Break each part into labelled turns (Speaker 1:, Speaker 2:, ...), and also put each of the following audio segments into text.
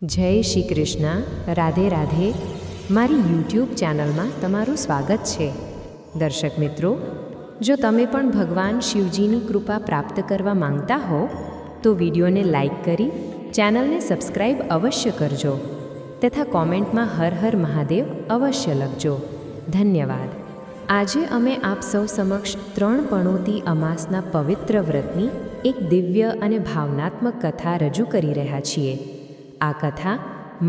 Speaker 1: જય શ્રી કૃષ્ણ. રાધે રાધે. મારી યુટ્યુબ ચેનલમાં તમારું સ્વાગત છે. દર્શક મિત્રો, જો તમે પણ ભગવાન શિવજીની કૃપા પ્રાપ્ત કરવા માંગતા હો તો વિડીયોને લાઈક કરી ચેનલને સબસ્ક્રાઈબ અવશ્ય કરજો તથા કોમેન્ટમાં હર હર મહાદેવ અવશ્ય લખજો. ધન્યવાદ. આજે અમે આપ સૌ સમક્ષ 3 પણોતી અમાસના પવિત્ર વ્રતની એક દિવ્ય અને ભાવનાત્મક કથા રજૂ કરી રહ્યા છીએ. આ કથા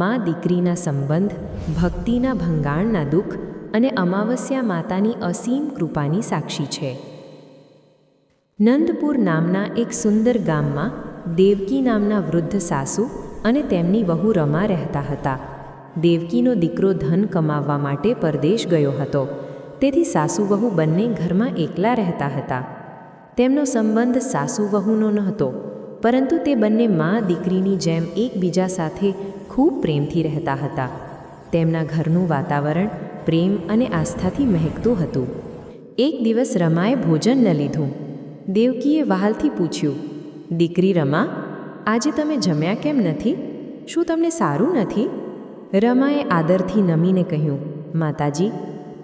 Speaker 1: મા દીકરીના સંબંધ, ભક્તિના ભંગાણના દુઃખ અને અમાવસ્યા માતાની અસીમ કૃપાની સાક્ષી છે. નંદપુર નામના એક સુંદર ગામમાં દેવકી નામના વૃદ્ધ સાસુ અને તેમની વહુ રમા રહેતા હતા. દેવકીનો દીકરો ધન કમાવવા માટે પરદેશ ગયો હતો, તેથી સાસુ વહુ બંને ઘરમાં એકલા રહેતા હતા. તેમનો સંબંધ સાસુ વહુનો નહોતો, પરંતુ તે બંને મા દીકરીની જેમ એકબીજા સાથે ખૂબ પ્રેમથી રહેતા હતા. તેમના ઘરનું વાતાવરણ પ્રેમ અને આસ્થાથી મહેકતું હતું. એક દિવસ રમાએ ભોજન ન લીધું. દેવકીએ વહાલથી પૂછ્યું, દીકરી રમા, આજે તમે જમ્યા કેમ નથી? શું તમને સારું નથી? રમાએ આદરથી નમીને કહ્યું, માતાજી,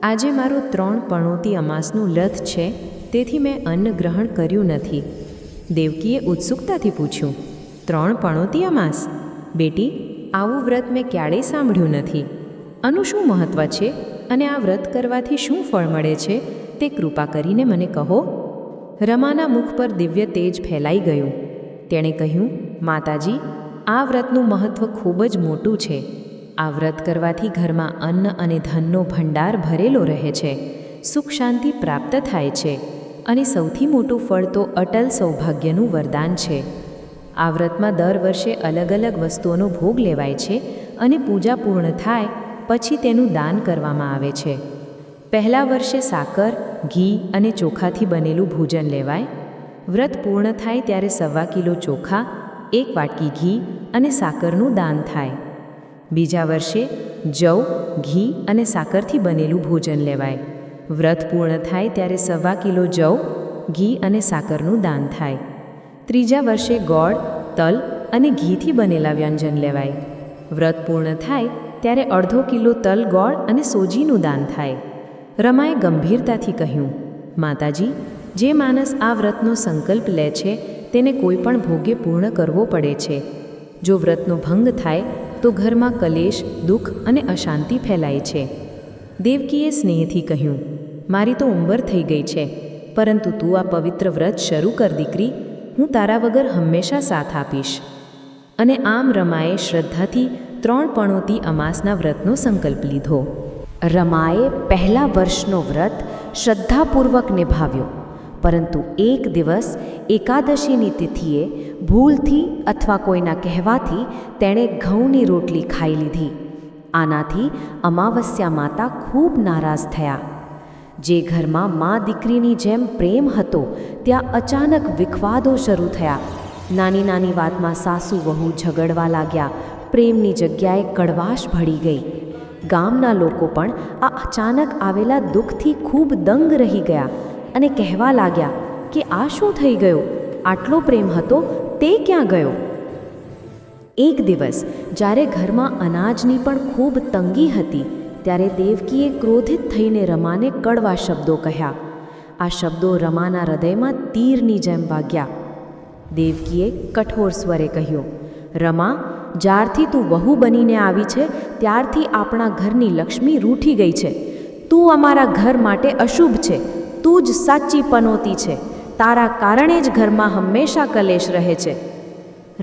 Speaker 1: આજે મારું 3 પણોતી અમાસનું વ્રત છે, તેથી મેં અન્ન ગ્રહણ કર્યું નથી. દેવકીએ ઉત્સુકતાથી પૂછ્યું, 3 પણોતી અમાસ? બેટી, આવું વ્રત મેં ક્યારેય સાંભળ્યું નથી. આનું શું મહત્ત્વ છે અને આ વ્રત કરવાથી શું ફળ મળે છે તે કૃપા કરીને મને કહો. રમાના મુખ પર દિવ્ય તેજ ફેલાઈ ગયું. તેણે કહ્યું, માતાજી, આ વ્રતનું મહત્ત્વ ખૂબ જ મોટું છે. આ વ્રત કરવાથી ઘરમાં અન્ન અને ધનનો ભંડાર ભરેલો રહે છે, સુખ શાંતિ પ્રાપ્ત થાય છે અને સૌથી મોટું ફળ તો અટલ સૌભાગ્યનું વરદાન છે. આ વ્રતમાં દર વર્ષે અલગ અલગ વસ્તુઓનો ભોગ લેવાય છે અને પૂજા પૂર્ણ થાય પછી તેનું દાન કરવામાં આવે છે. પહેલા વર્ષે સાકર, ઘી અને ચોખાથી બનેલું ભોજન લેવાય. વ્રત પૂર્ણ થાય ત્યારે 1.25 કિલો ચોખા, 1 વાટકી ઘી અને સાકરનું દાન થાય. બીજા વર્ષે જવ, ઘી અને સાકરથી બનેલું ભોજન લેવાય. વ્રત પૂર્ણ થાય ત્યારે 1.25 કિલો જવ, ઘી અને સાકરનું દાન થાય. ત્રીજા વર્ષે ગોળ, તલ અને ઘીથી બનેલા વ્યંજન લેવાય. વ્રત પૂર્ણ થાય ત્યારે 1/2 કિલો તલ, ગોળ અને સોજીનું દાન થાય. રમાએ ગંભીરતાથી કહ્યું, માતાજી, જે માણસ આ વ્રતનો સંકલ્પ લે છે તેને કોઈ પણ ભોગે પૂર્ણ કરવો પડે છે. જો વ્રતનો ભંગ થાય તો ઘરમાં કલેશ, દુઃખ અને અશાંતિ ફેલાય છે. દેવકીએ સ્નેહથી કહ્યું, મારી તો ઉંમર થઈ ગઈ છે, પરંતુ તું આ પવિત્ર વ્રત શરૂ કર દીકરી, હું તારા વગર હંમેશા સાથ આપીશ. અને આમ રમાએ શ્રદ્ધાથી 3 પણોતી અમાસના વ્રતનો સંકલ્પ લીધો. રમાએ પહેલા વર્ષનો વ્રત શ્રદ્ધાપૂર્વક નિભાવ્યો, પરંતુ એક દિવસ એકાદશીની તિથિએ ભૂલથી અથવા કોઈના કહેવાથી તેણે ઘઉંની રોટલી ખાઈ લીધી. આનાથી અમાવસ્યા માતા ખૂબ નારાજ થયા. જે ઘરમાં મા દીકરીની જેમ પ્રેમ હતો ત્યાં અચાનક વિખવાદો શરૂ થયા. નાની નાની વાતમાં સાસુ વહુ ઝઘડવા લાગ્યા. પ્રેમની જગ્યાએ કડવાશ ભળી ગઈ. ગામના લોકો પણ આ અચાનક આવેલા દુઃખથી ખૂબ દંગ રહી ગયા અને કહેવા લાગ્યા કે આ શું થઈ ગયું? આટલો પ્રેમ હતો તે ક્યાં ગયો? એક દિવસ જ્યારે ઘરમાં અનાજની પણ ખૂબ તંગી હતી ત્યારે દેવકીએ ક્રોધિત થઈને રમાને કડવા શબ્દો કહ્યા. આ શબ્દો રમાના હૃદયમાં તીરની જેમ વાગ્યા. દેવકીએ કઠોર સ્વરે કહ્યું, રમા, જ્યારથી તું વહુ બનીને આવી છે ત્યારથી આપણા ઘરની લક્ષ્મી રૂઠી ગઈ છે. તું અમારા ઘર માટે અશુભ છે. તું જ સાચી પનોતી છે. તારા કારણે જ ઘરમાં હંમેશા કલેશ રહે છે.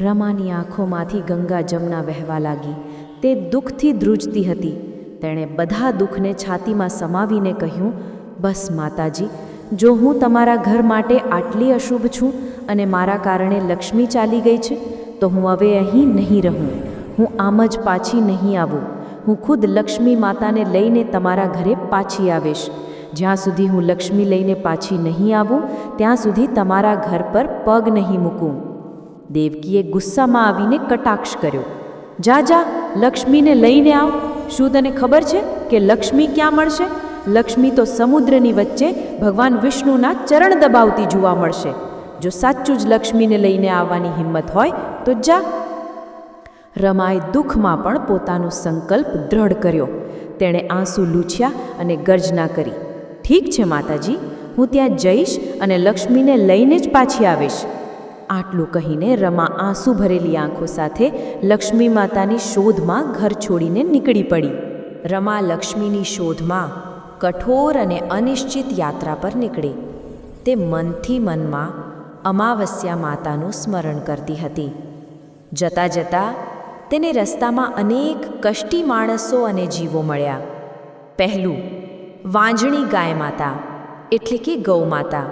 Speaker 1: રમાની આંખોમાંથી ગંગા જમના વહેવા લાગી. તે દુઃખથી ધ્રુજતી હતી. તેણે બધા દુઃખને છાતીમાં સમાવીને કહ્યું, બસ માતાજી, જો હું તમારા ઘર માટે આટલી અશુભ છું અને મારા કારણે લક્ષ્મી ચાલી ગઈ છે તો હું હવે અહીં નહીં રહું. હું આમ જ પાછી નહીં આવું. હું ખુદ લક્ષ્મી માતાને લઈને તમારા ઘરે પાછી આવીશ. જ્યાં સુધી હું લક્ષ્મી લઈને પાછી નહીં આવું ત્યાં સુધી તમારા ઘર પર પગ નહીં મૂકું. દેવકીએ ગુસ્સામાં આવીને કટાક્ષ કર્યો, જા જા, લક્ષ્મીને લઈને આવ. શું તને ખબર છે કે લક્ષ્મી ક્યાં મળશે? લક્ષ્મી તો સમુદ્રની વચ્ચે ભગવાન વિષ્ણુના ચરણ દબાવતી જોવા મળશે. જો સાચું જ લક્ષ્મીને લઈને આવવાની હિંમત હોય તો જા.
Speaker 2: રમાએ દુઃખમાં પણ પોતાનો સંકલ્પ દ્રઢ કર્યો. તેણે આંસુ લૂછ્યા અને ગર્જના કરી, ઠીક છે માતાજી, હું ત્યાં જઈશ અને લક્ષ્મીને લઈને જ પાછી આવીશ. આટલું કહીને રમા આંસુ ભરેલી આંખો સાથે લક્ષ્મી માતાની શોધમાં ઘર છોડીને નીકળી પડી. રમા લક્ષ્મીની શોધમાં કઠોર અને અનિશ્ચિત યાત્રા પર નીકળી. તે મનથી મનમાં અમાવસ્યા માતાનું સ્મરણ કરતી હતી. જતાં જતાં તેને રસ્તામાં અનેક કષ્ટી માણસો અને જીવો મળ્યા. પહેલું, વાંજણી ગાય માતા એટલે કે ગૌ માતા.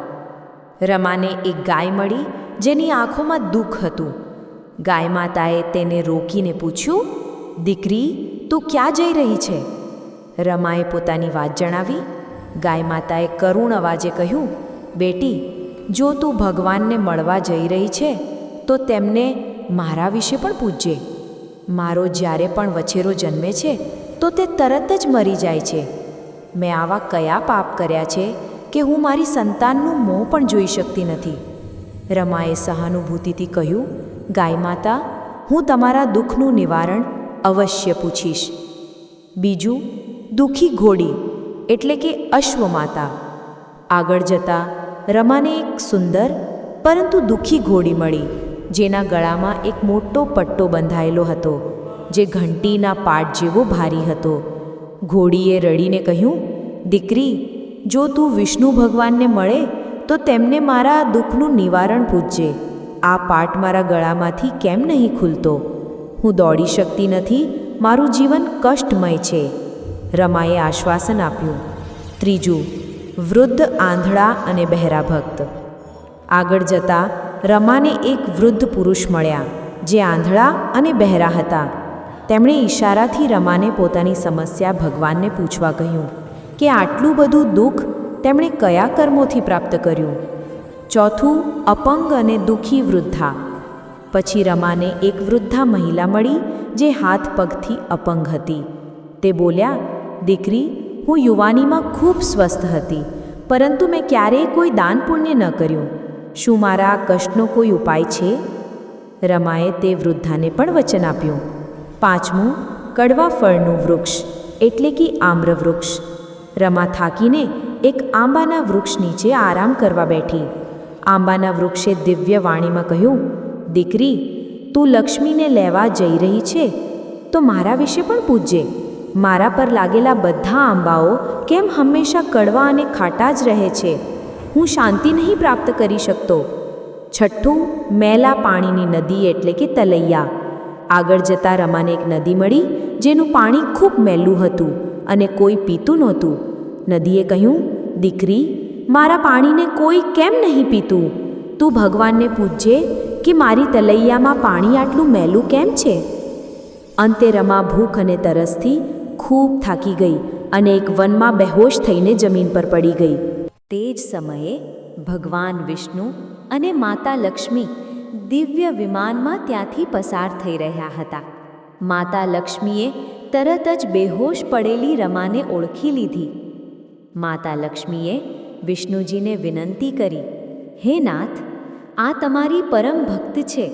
Speaker 2: રમાને એક ગાય મળી જેની આંખોમાં દુઃખ હતું. ગાય માતાએ તેને રોકીને પૂછ્યું, દીકરી, તું ક્યાં જઈ રહી છે? રમાએ પોતાની વાત જણાવી. ગાય માતાએ કરુણ અવાજે કહ્યું, બેટી, જો તું ભગવાનને મળવા જઈ રહી છે તો તેમને મારા વિશે પણ પૂછજે. મારો જ્યારે પણ વછેરો જન્મે છે તો તે તરત જ મરી જાય છે. મેં આવા કયા પાપ કર્યા છે કે હું મારી સંતાનનું મોં પણ જોઈ શકતી નથી. રમાએ સહાનુભૂતિથી કહ્યું, ગાય માતા, હું તમારા દુઃખનું નિવારણ અવશ્ય પૂછીશ. બીજું, દુઃખી ઘોડી એટલે કે અશ્વ માતા. આગળ જતાં રમાને એક સુંદર પરંતુ દુઃખી ઘોડી મળી, જેના ગળામાં એક મોટો પટ્ટો બંધાયેલો હતો, જે ઘંટીના પાટ જેવો ભારી હતો. ઘોડીએ રડીને કહ્યું, દીકરી, જો તું વિષ્ણુ ભગવાનને મળે તો તેમને મારા દુઃખનું નિવારણ પૂછજે. આ પાટ મારા ગળામાંથી કેમ નહીં ખુલતો? હું દોડી શકતી નથી, મારું જીવન કષ્ટમય છે. રમાએ આશ્વાસન આપ્યું. ત્રીજું, વૃદ્ધ આંધળા અને બહેરા ભક્ત. આગળ જતાં રમાને એક વૃદ્ધ પુરુષ મળ્યા, જે આંધળા અને બહેરા હતા. તેમણે ઈશારાથી રમાને પોતાની સમસ્યા ભગવાનને પૂછવા કહ્યું કે આટલું બધું દુઃખ તેમણે કયા કર્મોથી પ્રાપ્ત કર્યું. ચોથું, અપંગ અને દુઃખી વૃદ્ધા. પછી રમાને એક વૃદ્ધા મહિલા મળી જે હાથ પગથી અપંગ હતી. તે બોલ્યા, દીકરી, હું યુવાનીમાં ખૂબ સ્વસ્થ હતી, પરંતુ મેં ક્યારેય કોઈ દાન પુણ્ય ન કર્યું. શું મારા આ કષ્ટનો કોઈ ઉપાય છે? રમાએ તે વૃદ્ધાને પણ વચન આપ્યું. પાંચમું, કડવા ફળનું વૃક્ષ એટલે કે આમ્ર વૃક્ષ. રમા થાકીને એક આંબાના વૃક્ષ નીચે આરામ કરવા બેઠી. આંબાના વૃક્ષે દિવ્ય વાણીમાં કહ્યું, દીકરી, તું લક્ષ્મીને લેવા જઈ રહી છે તો મારા વિશે પણ પૂછજે. મારા પર લાગેલા બધા આંબાઓ કેમ હંમેશા કડવા અને ખાટા જ રહે છે? હું શાંતિ નહીં પ્રાપ્ત કરી શકતો. છઠ્ઠું, મેલા પાણીની નદી એટલે કે તલૈયા. આગળ જતાં રમાને એક નદી મળી જેનું પાણી ખૂબ મેલું હતું અને કોઈ પીતું નહોતું. નદીએ કહ્યું, દીકરી, મારા પાણીને કોઈ કેમ નહીં પીતું? તું ભગવાનને પૂછજે કે મારી તલૈયામાં પાણી આટલું મેલું કેમ છે? અંતે રમા ભૂખ અને તરસથી ખૂબ થાકી ગઈ અને એક વનમાં બેહોશ થઈને જમીન પર પડી ગઈ. તે જ સમયે ભગવાન વિષ્ણુ અને માતા લક્ષ્મી દિવ્ય વિમાનમાં ત્યાંથી પસાર થઈ રહ્યા હતા. માતા લક્ષ્મીએ તરત જ બેહોશ પડેલી રમાને ઓળખી લીધી. માતા લક્ષ્મીએ વિષ્ણુજીને વિનંતી કરી, હે નાથ, આ તમારી પરમ ભક્ત છે,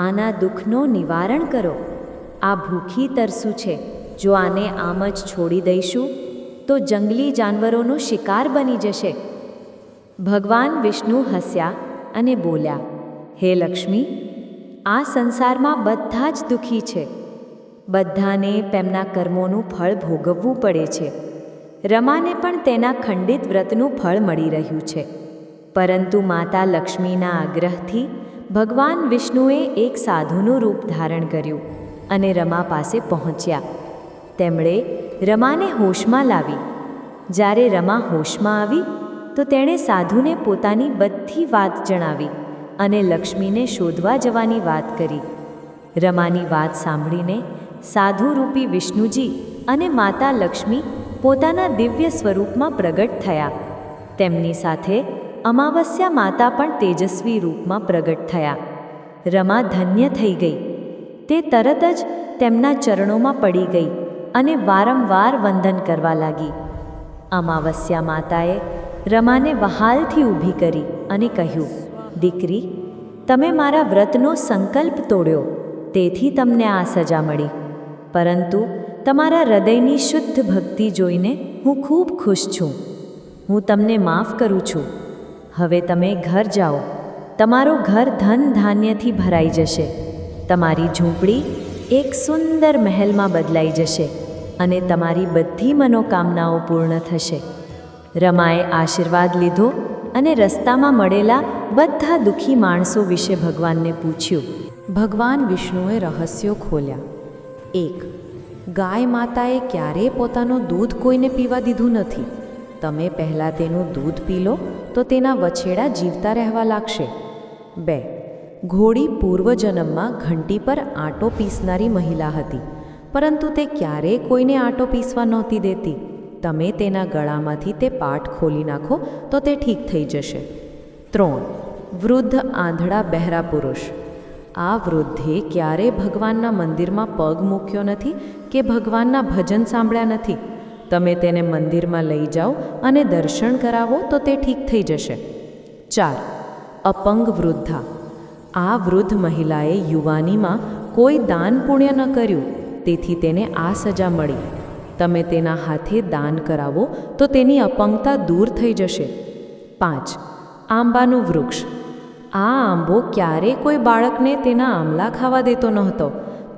Speaker 2: આના દુઃખનો નિવારણ કરો. આ ભૂખી તરસું છે, જો આને આમ જ છોડી દઈશું તો જંગલી જાનવરોનો શિકાર બની જશે. ભગવાન વિષ્ણુ હસ્યા અને બોલ્યા, હે લક્ષ્મી, આ સંસારમાં બધા જ દુઃખી છે. બધાને તેમના કર્મોનું ફળ ભોગવવું પડે છે. રમાને પણ તેના ખંડિત વ્રતનું ફળ મળી રહ્યું છે. પરંતુ માતા લક્ષ્મીના આગ્રહથી ભગવાન વિષ્ણુએ એક સાધુનું રૂપ ધારણ કર્યું અને રમા પાસે પહોંચ્યા. તેમણે રમાને હોશમાં લાવી. જ્યારે રમા હોશમાં આવી તો તેણે સાધુને પોતાની બધી વાત જણાવી અને લક્ષ્મીને શોધવા જવાની વાત કરી. રમાની વાત સાંભળીને સાધુરૂપી વિષ્ણુજી અને માતા લક્ષ્મી પોતાના દિવ્ય સ્વરૂપમાં પ્રગટ થયા. તેમની સાથે અમાવસ્યા માતા પણ તેજસ્વી રૂપમાં પ્રગટ થયા. રમા ધન્ય થઈ ગઈ. તે તરત જ તેમના ચરણોમાં પડી ગઈ અને વારંવાર વંદન કરવા લાગી. અમાવસ્યા માતાએ રમાને વહાલથી ઊભી કરી અને કહ્યું, દીકરી, તમે મારા વ્રતનો સંકલ્પ તોડ્યો.
Speaker 3: તેથી તમને આ સજા મળી. પરંતુ તમારા હૃદયની શુદ્ધ ભક્તિ જોઈને હું ખૂબ ખુશ છું. હું તમને માફ કરું છું. હવે તમે ઘર જાઓ. તમારું ઘર ધન ધાન્યથી ભરાઈ જશે. તમારી ઝૂંપડી એક સુંદર મહેલમાં બદલાઈ જશે અને તમારી બધી મનોકામનાઓ પૂર્ણ થશે. રમાએ આશીર્વાદ લીધો અને રસ્તામાં મળેલા બધા દુઃખી માણસો વિશે ભગવાનને પૂછ્યું.
Speaker 2: ભગવાન વિષ્ણુએ રહસ્યો ખોલ્યા. 1. ગાય માતાએ ક્યારેય પોતાનું દૂધ કોઈને પીવા દીધું નથી. તમે પહેલાં તેનું દૂધ પી લો તો તેના વછેડા જીવતા રહેવા લાગશે. 2. ઘોડી પૂર્વજન્મમાં ઘંટી પર આટો પીસનારી મહિલા હતી, પરંતુ તે ક્યારેય કોઈને આટો પીસવા નહોતી દેતી. તમે તેના ગળામાંથી તે પાટ ખોલી નાખો તો તે ઠીક થઈ જશે. 3. વૃદ્ધ આંધળા બહેરા પુરુષ. આ વૃદ્ધે ક્યારેય ભગવાનના મંદિરમાં પગ મૂક્યો નથી કે ભગવાનના ભજન સાંભળ્યા નથી. તમે તેને મંદિરમાં લઈ જાઓ અને દર્શન કરાવો તો તે ઠીક થઈ જશે. 4. અપંગ વૃદ્ધા. આ વૃદ્ધ મહિલાએ યુવાનીમાં કોઈ દાન પુણ્ય ન કર્યું, તેથી તેને આ સજા મળી. તમે તેના હાથે દાન કરાવો તો તેની અપંગતા દૂર થઈ જશે. 5. આંબાનું વૃક્ષ. આ આંબો ક્યારેય કોઈ બાળકને તેના આમલા ખાવા દેતો નહોતો.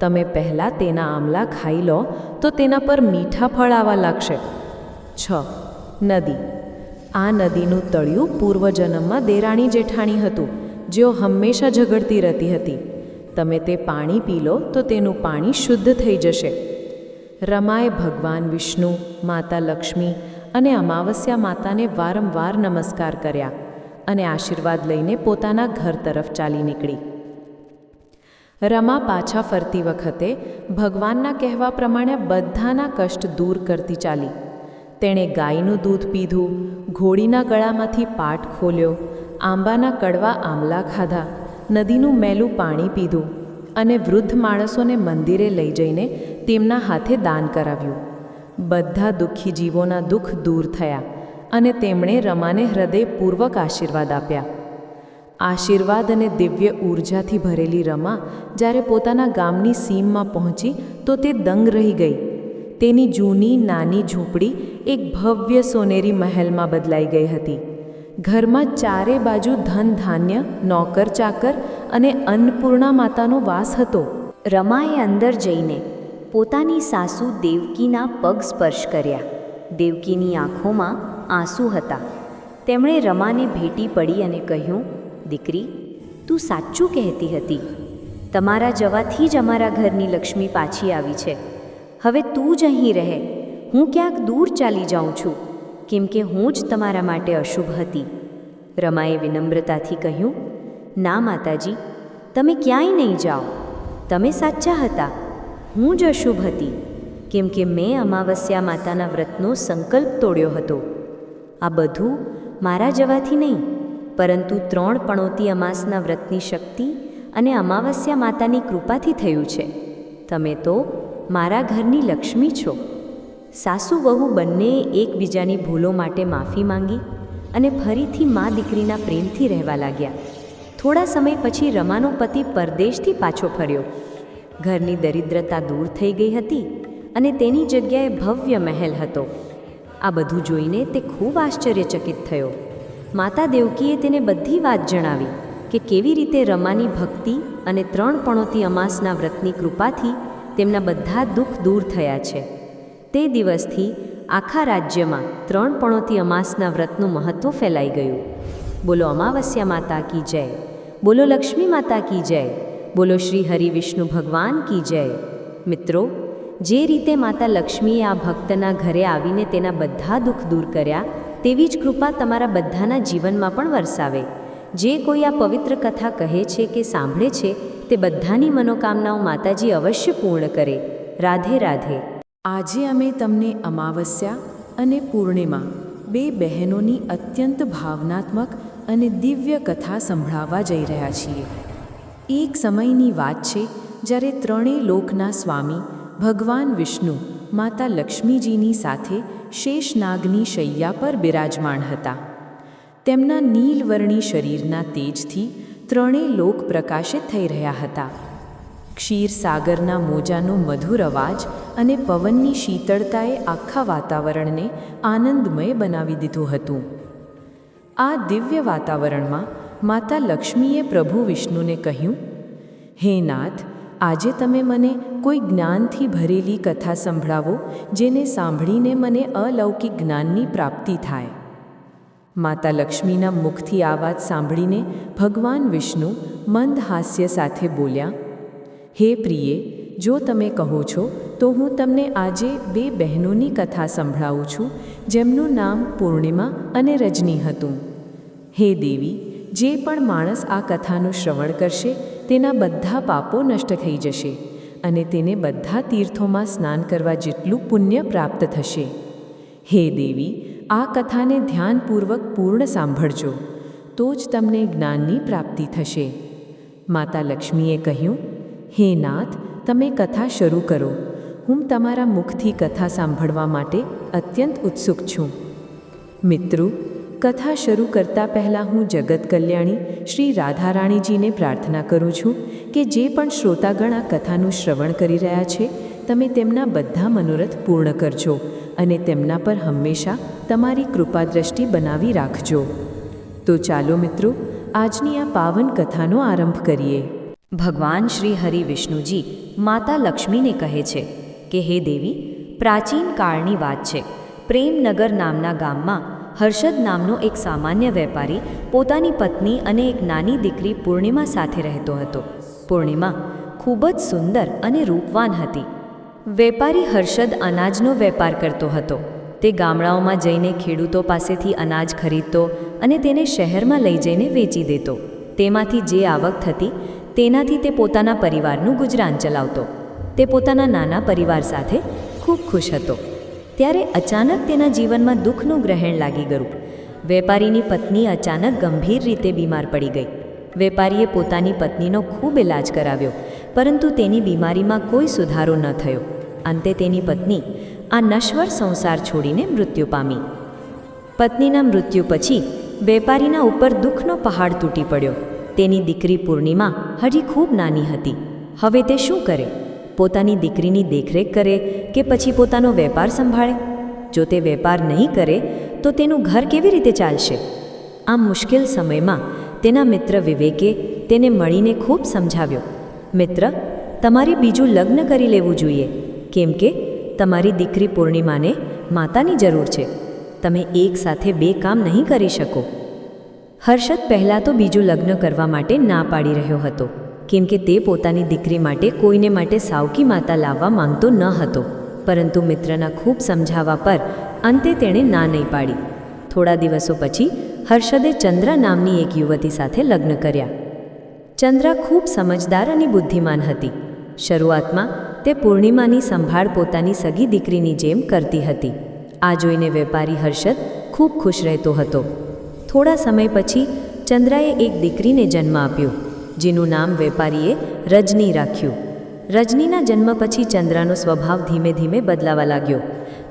Speaker 2: તમે પહેલાં તેના આમલા ખાઈ લો તો તેના પર મીઠા ફળ આવવા લાગશે. 6. નદી. આ નદીનું તળિયું પૂર્વજન્મમાં દેરાણી જેઠાણી હતું, જેઓ હંમેશા ઝઘડતી રહેતી હતી. તમે તે પાણી પી લો તો તેનું પાણી શુદ્ધ થઈ જશે. રમાએ ભગવાન વિષ્ણુ, માતા લક્ષ્મી અને અમાવસ્યા માતાને વારંવાર નમસ્કાર કર્યા અને આશીર્વાદ લઈને પોતાના ઘર તરફ ચાલી નીકળી. રમા પાછા ફરતી વખતે ભગવાનના કહેવા પ્રમાણે બધાના કષ્ટ દૂર કરતી ચાલી. તેણે ગાયનું દૂધ પીધું, ઘોડીના ગળામાંથી પાટ ખોલ્યો, આંબાના કડવા આમલા ખાધા, નદીનું મેલું પાણી પીધું અને વૃદ્ધ માણસોને મંદિરે લઈ જઈને તેમના હાથે દાન કરાવ્યું. બધા દુઃખી જીવોના દુઃખ દૂર થયા અને તેમણે રમાને હૃદયપૂર્વક આશીર્વાદ આપ્યા. આશીર્વાદ અને દિવ્ય ઊર્જાથી ભરેલી રમા જ્યારે પોતાના ગામની સીમમાં પહોંચી તો તે દંગ રહી ગઈ. તેની જૂની નાની ઝૂંપડી એક ભવ્ય સોનેરી મહેલમાં બદલાઈ ગઈ હતી. ઘરમાં ચારે બાજુ ધન ધાન્ય, નોકર ચાકર અને અન્નપૂર્ણા માતાનો વાસ હતો.
Speaker 3: રમાએ અંદર જઈને પોતાની સાસુ દેવકીના પગ સ્પર્શ કર્યા. દેવકીની આંખોમાં આંસુ હતા. તેમણે રમાને ભેટી પડી અને કહ્યું, દીકરી, તું સાચું કહેતી હતી. તમારા જવાથી જ અમારા ઘરની લક્ષ્મી પાછી આવી છે. હવે તું જ અહીં રહે. હું ક્યાંક દૂર ચાલી જાઉં છું, કેમ કે હું જ તમારા માટે અશુભ હતી. રમાએ વિનમ્રતાથી કહ્યું, ના માતાજી, તમે ક્યાંય નહીં જાઓ. તમે સાચા હતા. હું જ અશુભ હતી, કેમ કે મેં અમાવસ્યા માતાના વ્રતનો સંકલ્પ તોડ્યો હતો. આ બધું મારા જવાથી નહીં, પરંતુ 3 પણોતી અમાસના વ્રતની શક્તિ અને અમાવસ્યા માતાની કૃપાથી થયું છે. તમે તો મારા ઘરની લક્ષ્મી છો. સાસુ વહુ બંનેએ એકબીજાની ભૂલો માટે માફી માંગી અને ફરીથી મા દીકરીના પ્રેમથી રહેવા લાગ્યા. થોડા સમય પછી રમાનો પતિ પરદેશથી પાછો ફર્યો. ઘરની દરિદ્રતા દૂર થઈ ગઈ હતી અને તેની જગ્યાએ ભવ્ય મહેલ હતો. આ બધું જોઈને તે ખૂબ આશ્ચર્યચકિત થયો. માતા દેવકીએ તેને બધી વાત જણાવી કે કેવી રીતે રમાની ભક્તિ અને 3 પણોતી અમાસના વ્રતની કૃપાથી તેમના બધા દુઃખ દૂર થયા છે. તે દિવસથી આખા રાજ્યમાં 3 પણોતી અમાસના વ્રતનું મહત્ત્વ ફેલાઈ ગયું. બોલો અમાવસ્યા માતા કી જય, બોલો લક્ષ્મી માતા કી જય, બોલો શ્રી હરિ વિષ્ણુ ભગવાન કી જય. મિત્રો, જે રીતે માતા લક્ષ્મીએ આ ભક્તના ઘરે આવીને તેના બધા દુઃખ દૂર કર્યા, તેવી જ કૃપા તમારા બધાના જીવનમાં પણ વરસાવે. જે કોઈ આ પવિત્ર કથા કહે છે કે સાંભળે છે, તે બધાની મનોકામનાઓ માતાજી અવશ્ય પૂર્ણ કરે. રાધે રાધે.
Speaker 2: આજે અમે તમને અમાવસ્યા અને પૂર્ણિમા 2 બહેનોની અત્યંત ભાવનાત્મક અને દિવ્ય કથા સંભળાવવા જઈ રહ્યા છીએ. એક સમયની વાત છે જ્યારે 3 લોકના સ્વામી ભગવાન વિષ્ણુ માતા લક્ષ્મીજીની સાથે શેષનાગની શૈયા પર બિરાજમાન હતા. તેમના નીલવર્ણી શરીરના તેજથી 3 લોક પ્રકાશિત થઈ રહ્યા હતા.
Speaker 1: ક્ષીરસાગરના મોજાનો મધુર અવાજ અને પવનની શીતળતાએ આખા વાતાવરણને આનંદમય બનાવી દીધું હતું. આ દિવ્ય વાતાવરણમાં માતા લક્ષ્મીએ પ્રભુ વિષ્ણુને કહ્યું, હે નાથ, આજે તમે મને કોઈ જ્ઞાનથી ભરેલી કથા સંભળાવો, જેને સાંભળીને મને અલૌકિક જ્ઞાનની પ્રાપ્તિ થાય. માતા લક્ષ્મીના મુખથી આ વાત સાંભળીને ભગવાન વિષ્ણુ મંદ હાસ્ય સાથે બોલ્યા, હે પ્રિયે, જો તમે કહો છો તો હું તમને આજે 2 બહેનોની કથા સંભળાવું છું, જેમનું નામ પૂર્ણિમા અને રજની હતું. હે દેવી, જે પણ માણસ આ કથાનું શ્રવણ કરશે તેના બધા પાપો નષ્ટ થઈ જશે અને તેને બધા તીર્થોમાં સ્નાન કરવા જેટલું પુણ્ય પ્રાપ્ત થશે. હે દેવી, આ કથાને ધ્યાનપૂર્વક પૂર્ણ સાંભળજો, તો જ તમને જ્ઞાનની પ્રાપ્તિ થશે. માતા લક્ષ્મીએ કહ્યું, હે નાથ, તમે કથા શરૂ કરો. હું તમારા મુખથી કથા સાંભળવા માટે અત્યંત ઉત્સુક છું. મિત્રો, કથા શરૂ કરતાં પહેલાં હું જગત કલ્યાણી શ્રી રાધારાણીજીને પ્રાર્થના કરું છું કે જે પણ શ્રોતાગણ આ કથાનું શ્રવણ કરી રહ્યા છે, તમે તેમના બધા મનોરથ પૂર્ણ કરજો અને તેમના પર હંમેશા તમારી કૃપા દ્રષ્ટિ બનાવી રાખજો. તો ચાલો મિત્રો, આજની આ પાવન કથાનો આરંભ કરીએ.
Speaker 3: ભગવાન શ્રી હરિ વિષ્ણુજી માતા લક્ષ્મીને કહે છે કે હે દેવી, પ્રાચીન કાળની વાત છે. પ્રેમનગર નામના ગામમાં હર્ષદ નામનો એક સામાન્ય વેપારી પોતાની પત્ની અને એક નાની દીકરી પૂર્ણિમા સાથે રહેતો હતો. પૂર્ણિમા ખૂબ જ સુંદર અને રૂપવાન હતી. વેપારી હર્ષદ અનાજનો વેપાર કરતો હતો. તે ગામડાઓમાં જઈને ખેડૂતો પાસેથી અનાજ ખરીદતો અને તેને શહેરમાં લઈ જઈને વેચી દેતો. તેમાંથી જે આવક થતી તેનાથી તે પોતાના પરિવારનું ગુજરાન ચલાવતો. તે પોતાના નાના પરિવાર સાથે ખૂબ ખુશ હતો. ત્યારે અચાનક તેના જીવનમાં દુઃખનું ગ્રહણ લાગી ગયું. વેપારીની પત્ની અચાનક ગંભીર રીતે બીમાર પડી ગઈ. વેપારીએ પોતાની પત્નીનો ખૂબ ઇલાજ કરાવ્યો, પરંતુ તેની બીમારીમાં કોઈ સુધારો ન થયો. અંતે તેની પત્ની આ નશ્વર સંસાર છોડીને મૃત્યુ પામી. પત્નીના મૃત્યુ પછી વેપારીના ઉપર દુઃખનો પહાડ તૂટી પડ્યો. તેની દીકરી પૂર્ણિમા હજી ખૂબ નાની હતી. હવે તે શું કરે? પોતાની દીકરીની દેખરેખ કરે કે પછી પોતાનો વેપાર સંભાળે? જો તે વેપાર નહીં કરે તો તેનું ઘર કેવી રીતે ચાલશે? આ મુશ્કેલ સમયમાં તેના મિત્ર વિવેકે તેને મળીને ખૂબ સમજાવ્યો. મિત્ર, તમારે બીજું લગ્ન કરી લેવું જોઈએ, કેમ કે તમારી દીકરી પૂર્ણિમાને માતાની જરૂર છે. તમે એક સાથે 2 કામ નહીં કરી શકો. હર્ષદ પહેલાં તો બીજું લગ્ન કરવા માટે ના પાડી રહ્યો હતો, કેમ કે તે પોતાની દીકરી માટે કોઈને માટે સાવકી માતા લાવવા માંગતો ન હતો. પરંતુ મિત્રના ખૂબ સમજાવવા પર અંતે તેણે ના નહીં પાડી. થોડા દિવસો પછી હર્ષદે ચંદ્રા નામની એક યુવતી સાથે લગ્ન કર્યા. ચંદ્રા ખૂબ સમજદાર અને બુદ્ધિમાન હતી. શરૂઆતમાં તે પૂર્ણિમાની સંભાળ પોતાની સગી દીકરીની જેમ કરતી હતી. આ જોઈને વેપારી હર્ષદ ખૂબ ખુશ રહેતો હતો. થોડા સમય પછી ચંદ્રાએ એક દીકરીને જન્મ આપ્યો, જેનું નામ વેપારીએ રજની રાખ્યું. રજનીના જન્મ પછી ચંદ્રાનો સ્વભાવ ધીમે ધીમે બદલાવા લાગ્યો.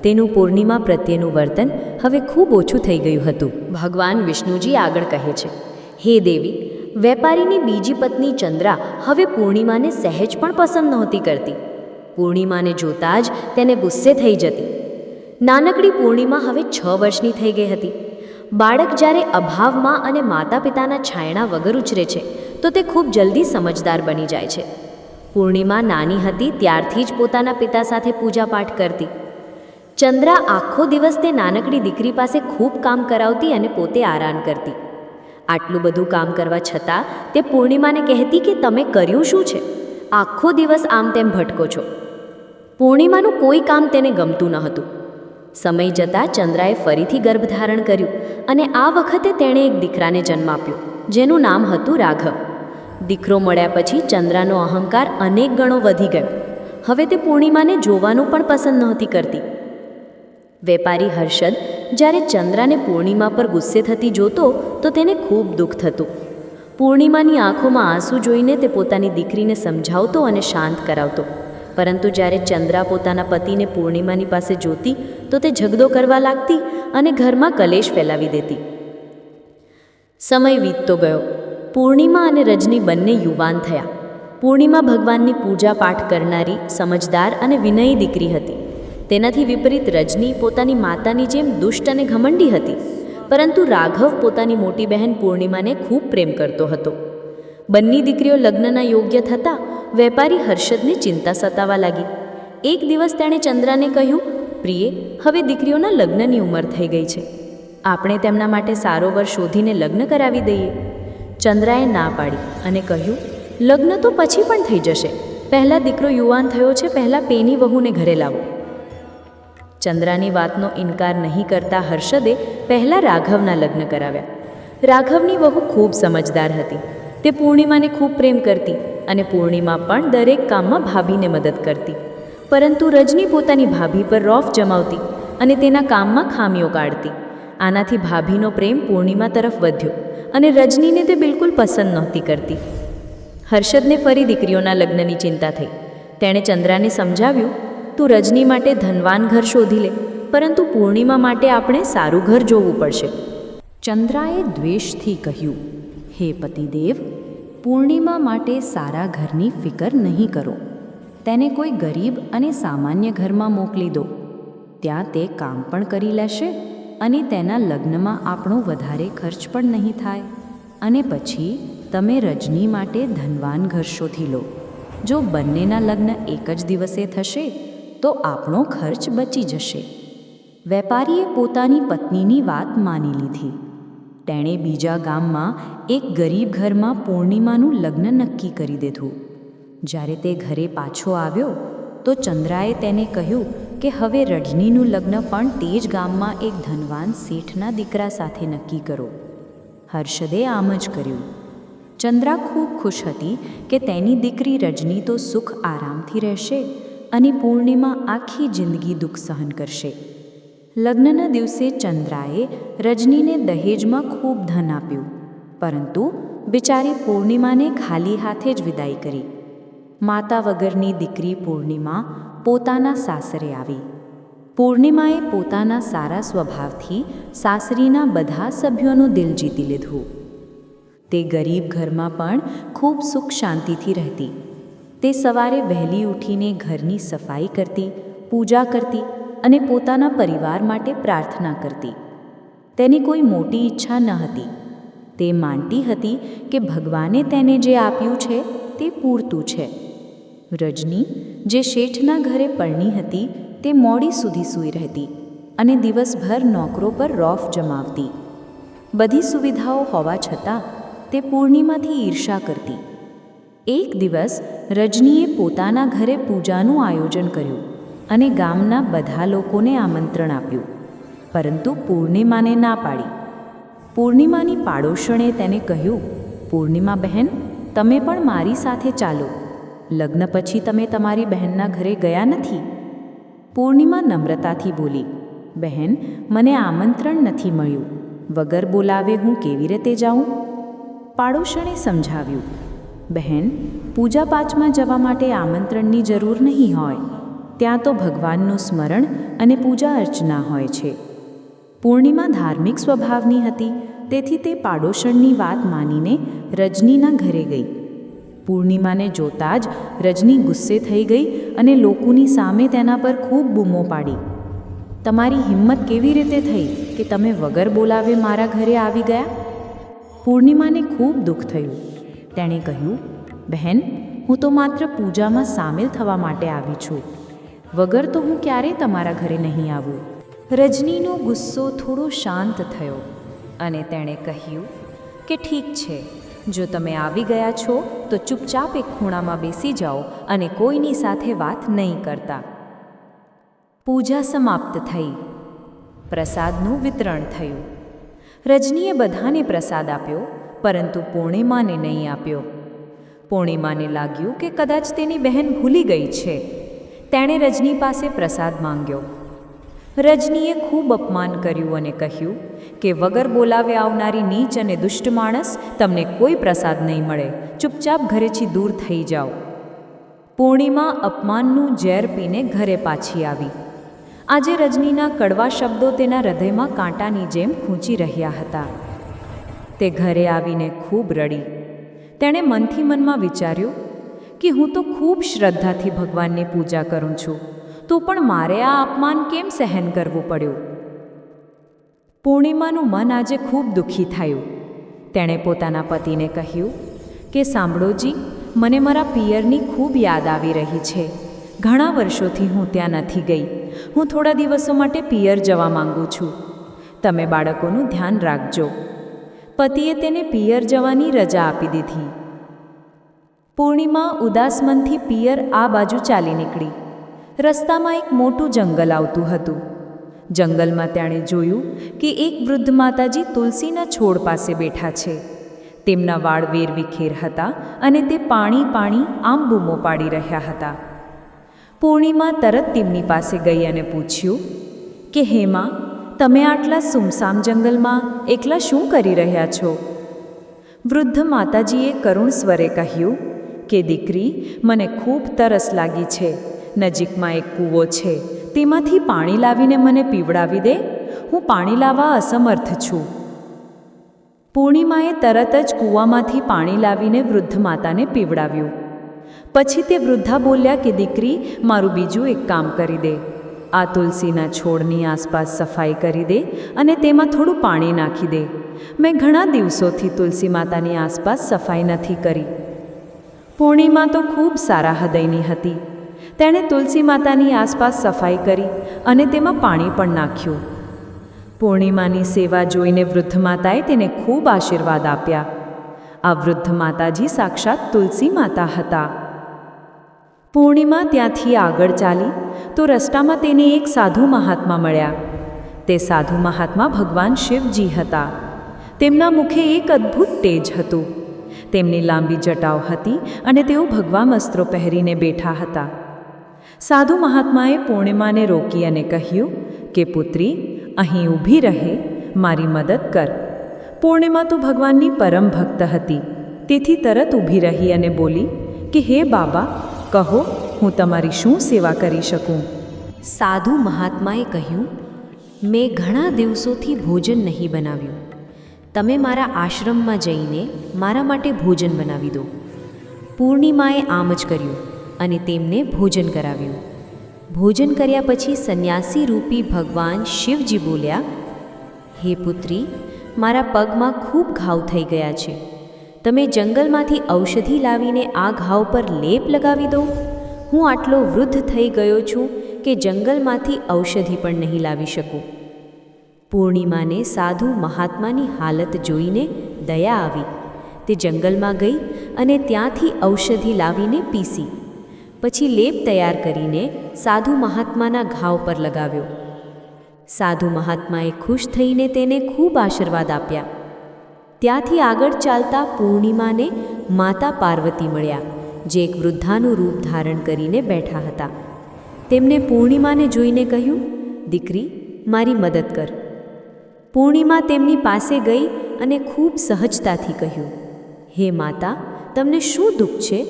Speaker 3: તેનું પૂર્ણિમા પ્રત્યેનું વર્તન હવે ખૂબ ઓછું થઈ ગયું હતું.
Speaker 2: ભગવાન વિષ્ણુજી આગળ કહે છે, હે દેવી, વેપારીની બીજી પત્ની ચંદ્રા હવે પૂર્ણિમાને સહેજ પણ પસંદ નહોતી કરતી. પૂર્ણિમાને જોતાં જ તેને ગુસ્સે થઈ જતી. નાનકડી પૂર્ણિમા હવે 6 વર્ષની થઈ ગઈ હતી. બાળક જ્યારે અભાવમાં અને માતા પિતાના છાયણા વગર ઉછરે છે તો તે ખૂબ જલ્દી સમજદાર બની જાય છે. પૂર્ણિમા નાની હતી ત્યારથી જ પોતાના પિતા સાથે પૂજાપાઠ કરતી. ચંદ્રા આખો દિવસ તે નાનકડી દીકરી પાસે ખૂબ કામ કરાવતી અને પોતે આરામ કરતી. આટલું બધું કામ કરવા છતાં તે પૂર્ણિમાને કહેતી કે તમે કર્યું શું છે? આખો દિવસ આમ તેમ ભટકો છો. પૂર્ણિમાનું કોઈ કામ તેને ગમતું ન હતું. સમય જતાં ચંદ્રાએ ફરીથી ગર્ભધારણ કર્યું અને આ વખતે તેણે એક દીકરાને જન્મ આપ્યો, જેનું નામ હતું રાઘવ. દીકરો મળ્યા પછી ચંદ્રાનો અહંકાર અનેક ગણો વધી ગયો. હવે તે પૂર્ણિમાને જોવાનું પણ પસંદ નહોતી કરતી. વેપારી હર્ષદ જ્યારે ચંદ્રાને પૂર્ણિમા પર ગુસ્સે થતી જોતો તો તેને ખૂબ દુઃખ થતું. પૂર્ણિમાની આંખોમાં આંસુ જોઈને તે પોતાની દીકરીને સમજાવતો અને શાંત કરાવતો. પરંતુ જ્યારે ચંદ્રા પોતાના પતિને પૂર્ણિમાની પાસે જોતી તો તે ઝઘડો કરવા લાગતી અને ઘરમાં કલેશ ફેલાવી દેતી. સમય વીતતો ગયો. પૂર્ણિમા અને રજની બંને યુવાન થયા.
Speaker 3: પૂર્ણિમા ભગવાનની પૂજા પાઠ કરનારી, સમજદાર અને વિનયી દીકરી હતી. તેનાથી વિપરીત રજની પોતાની માતાની જેમ દુષ્ટ અને ઘમંડી હતી. પરંતુ રાઘવ પોતાની મોટી બહેન પૂર્ણિમાને ખૂબ પ્રેમ કરતો હતો. બંને દીકરીઓ લગ્નના યોગ્ય થતાં વેપારી હર્ષદને ચિંતા સતાવા લાગી. એક દિવસ તેણે ચંદ્રાને કહ્યું, પ્રિયે, હવે દીકરીઓના લગ્નની ઉંમર થઈ ગઈ છે. આપણે તેમના માટે સારો વર શોધીને લગ્ન કરાવી દઈએ. ચંદ્રાએ ના પાડી અને કહ્યું, લગ્ન તો પછી પણ થઈ જશે. પહેલાં દીકરો યુવાન થયો છે, પહેલાં પેની વહુને ઘરે લાવો. ચંદ્રાની વાતનો ઇનકાર નહીં કરતા હર્ષદે પહેલાં રાઘવના લગ્ન કરાવ્યા. રાઘવની વહુ ખૂબ સમજદાર હતી. તે પૂર્ણિમાને ખૂબ પ્રેમ કરતી અને પૂર્ણિમા પણ દરેક કામમાં ભાભીને મદદ કરતી. પરંતુ રજની પોતાની ભાભી પર રોફ જમાવતી અને તેના કામમાં ખામીઓ કાઢતી. આનાથી ભાભીનો પ્રેમ પૂર્ણિમા તરફ વધ્યો અને રજનીને તે બિલકુલ પસંદ નહોતી કરતી. હર્ષદને ફરી દીકરીઓના લગ્નની ચિંતા થઈ. તેણે ચંદ્રાને સમજાવ્યું, તું રજની માટે ધનવાન ઘર શોધી લે, પરંતુ પૂર્ણિમા માટે આપણે સારું ઘર જોવું પડશે.
Speaker 2: ચંદ્રાએ દ્વેષથી કહ્યું, હે પતિદેવ, પૂર્ણિમા માટે સારા ઘરની ફિકર નહીં કરો. તેને કોઈ ગરીબ અને સામાન્ય ઘરમાં મોકલી દો. ત્યાં તે કામ પણ કરી લેશે અને તેના લગ્નમાં આપણો વધારે ખર્ચ પણ નહીં થાય. અને પછી તમે રજની માટે ધનવાન ઘર શોધી લો. જો બંનેના લગ્ન એક જ દિવસે થશે તો આપણો ખર્ચ બચી જશે. વેપારીએ પોતાની પત્નીની વાત માની લીધી. તેણે બીજા ગામમાં એક ગરીબ ઘરમાં પૂર્ણિમાનું લગ્ન નક્કી કરી દીધું. જ્યારે તે ઘરે પાછો આવ્યો તો ચંદ્રાએ તેને કહ્યું કે હવે રજનીનું લગ્ન પણ તે જ ગામમાં એક ધનવાન શેઠના દીકરા સાથે નક્કી કરો. હર્ષદે આમ જ કર્યું. ચંદ્રા ખૂબ ખુશ હતી કે તેની દીકરી રજની તો સુખ આરામથી રહેશે અને પૂર્ણિમા આખી જિંદગી દુઃખ સહન કરશે. લગ્નના દિવસે ચંદ્રાએ રજનીને દહેજમાં ખૂબ ધન આપ્યું, પરંતુ બિચારી પૂર્ણિમાને ખાલી હાથે જ વિદાય કરી. માતા વગરની દીકરી પૂર્ણિમા પોતાના સાસરે આવી. પૂર્ણિમાએ પોતાના સારા સ્વભાવથી સાસરીના બધા સભ્યોનું દિલ જીતી લીધું. તે ગરીબ ઘરમાં પણ ખૂબ સુખ શાંતિથી રહેતી. તે સવારે વહેલી ઉઠીને ઘરની સફાઈ કરતી, પૂજા કરતી અને પોતાના પરિવાર માટે પ્રાર્થના કરતી. તેની કોઈ મોટી ઈચ્છા ન હતી. તે માનતી હતી કે ભગવાને તેને જે આપ્યું છે તે પૂરતું છે. રજની, જે શેઠના ઘરે પરણી હતી, તે મોડી સુધી સૂઈ રહેતી અને દિવસભર નોકરો પર રોફ જમાવતી. બધી સુવિધાઓ હોવા છતાં તે પૂર્ણિમાથી ઈર્ષા કરતી. એક દિવસ રજનીએ પોતાના ઘરે પૂજાનું આયોજન કર્યું અને ગામના બધા લોકોને આમંત્રણ આપ્યું, પરંતુ પૂર્ણિમાને ના પાડી. પૂર્ણિમાની પાડોશણે તેને કહ્યું, પૂર્ણિમા બહેન, તમે પણ મારી સાથે ચાલો. લગ્ન પછી તમે તમારી બહેનના ઘરે ગયા નથી. પૂર્ણિમા નમ્રતાથી બોલી, બહેન, મને આમંત્રણ નથી મળ્યું. વગર બોલાવે હું કેવી રીતે જાઉં? પાડોશણે સમજાવ્યું, બહેન, પૂજા પાઠમાં જવા માટે આમંત્રણની જરૂર નહીં હોય. ત્યાં તો ભગવાનનું સ્મરણ અને પૂજા અર્ચના હોય છે. પૂર્ણિમા ધાર્મિક સ્વભાવની હતી, તેથી તે પાડોશણની વાત માનીને રજનીના ઘરે ગઈ. પૂર્ણિમાને જોતાં જ રજની ગુસ્સે થઈ ગઈ અને લોકોની સામે તેના પર ખૂબ બૂમો પાડી. તમારી હિંમત કેવી રીતે થઈ કે તમે વગર બોલાવે મારા ઘરે આવી ગયા? પૂર્ણિમાને ખૂબ દુઃખ થયું. તેણે કહ્યું, બહેન, હું તો માત્ર પૂજામાં સામેલ થવા માટે આવી છું. વગર તો હું ક્યારેય તમારા ઘરે નહીં આવું. રજનીનો ગુસ્સો થોડો શાંત થયો અને તેણે કહ્યું કે ઠીક છે, જો તમે આવી ગયા છો તો ચૂપચાપ એક ખૂણામાં બેસી જાઓ અને કોઈની સાથે વાત નહીં કરતા. પૂજા સમાપ્ત થઈ. પ્રસાદનું વિતરણ થયું. રજનીએ બધાને પ્રસાદ આપ્યો, પરંતુ પૂર્ણિમાને નહીં આપ્યો. પૂર્ણિમાને લાગ્યું કે કદાચ તેની બહેન ભૂલી ગઈ છે. તેણે રજની પાસે પ્રસાદ માંગ્યો. રજનીએ ખૂબ અપમાન કર્યું અને કહ્યું કે વગર બોલાવે આવનારી નીચ અને દુષ્ટ માણસ, તમને કોઈ પ્રસાદ નહીં મળે. ચૂપચાપ ઘરેથી દૂર થઈ જાઓ. પૂર્ણિમા અપમાનનું ઝેર પીને ઘરે પાછી આવી. આજે રજનીના કડવા શબ્દો તેના હૃદયમાં કાંટાની જેમ ખૂંચી રહ્યા હતા. તે ઘરે આવીને ખૂબ રડી. તેણે મનથી મનમાં વિચાર્યું કે હું તો ખૂબ શ્રદ્ધાથી ભગવાનની પૂજા કરું છું, તો પણ મારે આ અપમાન કેમ સહન કરવું પડ્યું? પૂર્ણિમાનું મન આજે ખૂબ દુઃખી થયું. તેણે પોતાના પતિને કહ્યું કે સાંભળોજી, મને મારા પિયરની ખૂબ યાદ આવી રહી છે. ઘણા વર્ષોથી હું ત્યાં નથી ગઈ. હું થોડા દિવસો માટે પિયર જવા માંગુ છું. તમે બાળકોનું ધ્યાન રાખજો. પતિએ તેને પિયર જવાની રજા આપી દીધી. પૂર્ણિમા ઉદાસ મનથી પિયર આ બાજુ ચાલી નીકળી. રસ્તામાં એક મોટું જંગલ આવતું હતું. જંગલમાં તેણે જોયું કે એક વૃદ્ધ માતાજી તુલસીના છોડ પાસે બેઠા છે. તેમના વાળ વેરવિખેર હતા અને તે પાણી આમ બૂમો પાડી રહ્યા હતા. પૂર્ણિમા તરત તેમની પાસે ગઈ અને પૂછ્યું કે હે માં, તમે આટલા સુમસામ જંગલમાં એકલા શું કરી રહ્યા છો? વૃદ્ધ માતાજીએ કરુણ સ્વરે કહ્યું કે દીકરી, મને ખૂબ તરસ લાગી છે. નજીકમાં એક કૂવો છે, તેમાંથી પાણી લાવીને મને પીવડાવી દે. હું પાણી લાવવા અસમર્થ છું. પૂર્ણિમાએ તરત જ કૂવામાંથી પાણી લાવીને વૃદ્ધ માતાને પીવડાવ્યું. પછી તે વૃદ્ધા બોલ્યા કે દીકરી, મારું બીજું એક કામ કરી દે. આ તુલસીના છોડની આસપાસ સફાઈ કરી દે અને તેમાં થોડું પાણી નાખી દે. મેં ઘણા દિવસોથી તુલસી માતાની આસપાસ સફાઈ નથી કરી. પૂર્ણિમા તો ખૂબ સારા હૃદયની હતી. તેણે તુલસી માતાની આસપાસ સફાઈ કરી અને તેમાં પાણી પણ નાખ્યું. પૂર્ણિમાની સેવા જોઈને વૃદ્ધ માતાએ તેને ખૂબ આશીર્વાદ આપ્યા. આ વૃદ્ધ માતાજી સાક્ષાત તુલસી માતા હતા. પૂર્ણિમા ત્યાંથી આગળ ચાલી તો રસ્તામાં તેને એક સાધુ મહાત્મા મળ્યા. તે સાધુ મહાત્મા ભગવાન શિવજી હતા. તેમના મુખે એક અદ્ભુત તેજ હતું. તેમની લાંબી જટાઓ હતી અને તેઓ ભગવા વસ્ત્રો પહેરીને બેઠા હતા. સાધુ મહાત્માએ પૂર્ણિમાને રોકી અને કહ્યું કે પુત્રી, અહીં ઊભી રહે, મારી મદદ કર. પૂર્ણિમા તો ભગવાનની પરમ ભક્ત હતી. તેથી તરત ઊભી રહી અને બોલી કે હે બાબા, કહો, હું તમારી શું સેવા કરી શકું?
Speaker 3: સાધુ મહાત્માએ કહ્યું, મેં ઘણા દિવસોથી ભોજન નહીં બનાવ્યું. તમે મારા આશ્રમમાં જઈને મારા માટે ભોજન બનાવી દો. પૂર્ણિમાએ આમ જ કર્યું અને તેમને ભોજન કરાવ્યું. ભોજન કર્યા પછી સંન્યાસી રૂપી ભગવાન શિવજી બોલ્યા, હે પુત્રી, મારા પગમાં ખૂબ ઘાવ થઈ ગયા છે. તમે જંગલમાંથી ઔષધિ લાવીને આ ઘાવ પર લેપ લગાવી દો. હું આટલો વૃદ્ધ થઈ ગયો છું કે જંગલમાંથી ઔષધિ પણ નહીં લાવી શકું. પૂર્ણિમાને સાધુ મહાત્માની હાલત જોઈને દયા આવી. તે જંગલમાં ગઈ અને ત્યાંથી ઔષધિ લાવીને પીસી. પછી લેપ તૈયાર કરીને સાધુ મહાત્માના ઘાવ પર લગાવ્યો. સાધુ મહાત્માએ ખુશ થઈને તેને ખૂબ આશીર્વાદ આપ્યા. ત્યાંથી આગળ ચાલતા પૂર્ણિમાને માતા પાર્વતી મળ્યા, જે એક વૃદ્ધાનું રૂપ ધારણ કરીને બેઠા હતા. તેમને પૂર્ણિમાને જોઈને કહ્યું, દીકરી, મારી મદદ કર. પૂર્ણિમા તેમની પાસે ગઈ અને ખૂબ સહજતાથી કહ્યું, હે માતા, તમને શું દુઃખ છે?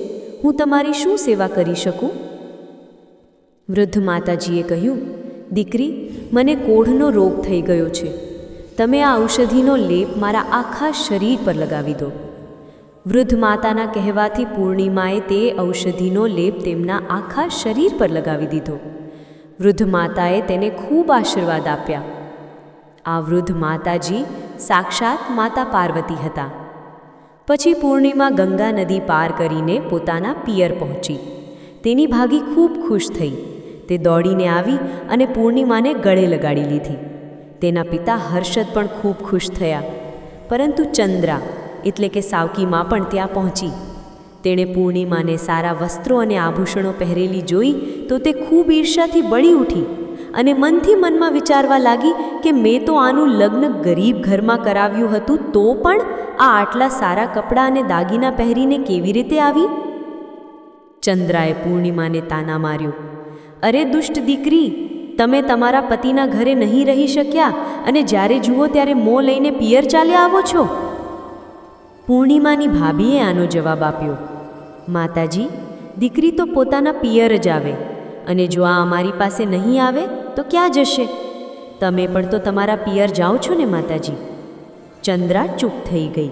Speaker 3: હું તમારી શું સેવા કરી શકું? વૃદ્ધ માતાજીએ કહ્યું, દીકરી, મને કોઢનો રોગ થઈ ગયો છે. તમે આ ઔષધિનો લેપ મારા આખા શરીર પર લગાવી દો. વૃદ્ધ માતાના કહેવાથી પૂર્ણિમાએ તે ઔષધિનો લેપ તેમના આખા શરીર પર લગાવી દીધો. વૃદ્ધ માતાએ તેને ખૂબ આશીર્વાદ આપ્યા. આ વૃદ્ધ માતાજી સાક્ષાત માતા પાર્વતી હતા. પછી પૂર્ણિમા ગંગા નદી પાર કરીને પોતાના પિયર પહોંચી. તેની ભાગી ખૂબ ખુશ થઈ. તે દોડીને આવી અને પૂર્ણિમાને ગળે લગાડી લીધી. તેના પિતા હર્ષદ પણ ખૂબ ખુશ થયા. પરંતુ ચંદ્રા એટલે કે સાવકીમાં પણ ત્યાં પહોંચી. તેણે પૂર્ણિમાને સારા વસ્ત્રો અને આભૂષણો પહેરેલી જોઈ તો તે ખૂબ ઈર્ષ્યાથી બળી ઉઠી અને મનથી મનમાં વિચારવા લાગી કે મેં તો આનું લગ્ન ગરીબ ઘરમાં કરાવ્યું હતું, તો પણ આ આટલા સારા કપડાં અને દાગીના પહેરીને કેવી રીતે આવી? ચંદ્રાએ પૂર્ણિમાને તાના માર્યો, અરે દુષ્ટ દીકરી, તમે તમારા પતિના ઘરે નહીં રહી શક્યા અને જ્યારે જુઓ ત્યારે મોં લઈને પિયર ચાલ્યા આવો છો. પૂર્ણિમાની ભાભીએ આનો જવાબ આપ્યો, માતાજી, દીકરી તો પોતાના પિયર જ આવે અને જો આ અમારી પાસે નહીં આવે તો ક્યાં જશે? તમે પણ તો તમારા પિયર જાઓ છો ને માતાજી. ચંદ્રા ચૂપ થઈ ગઈ.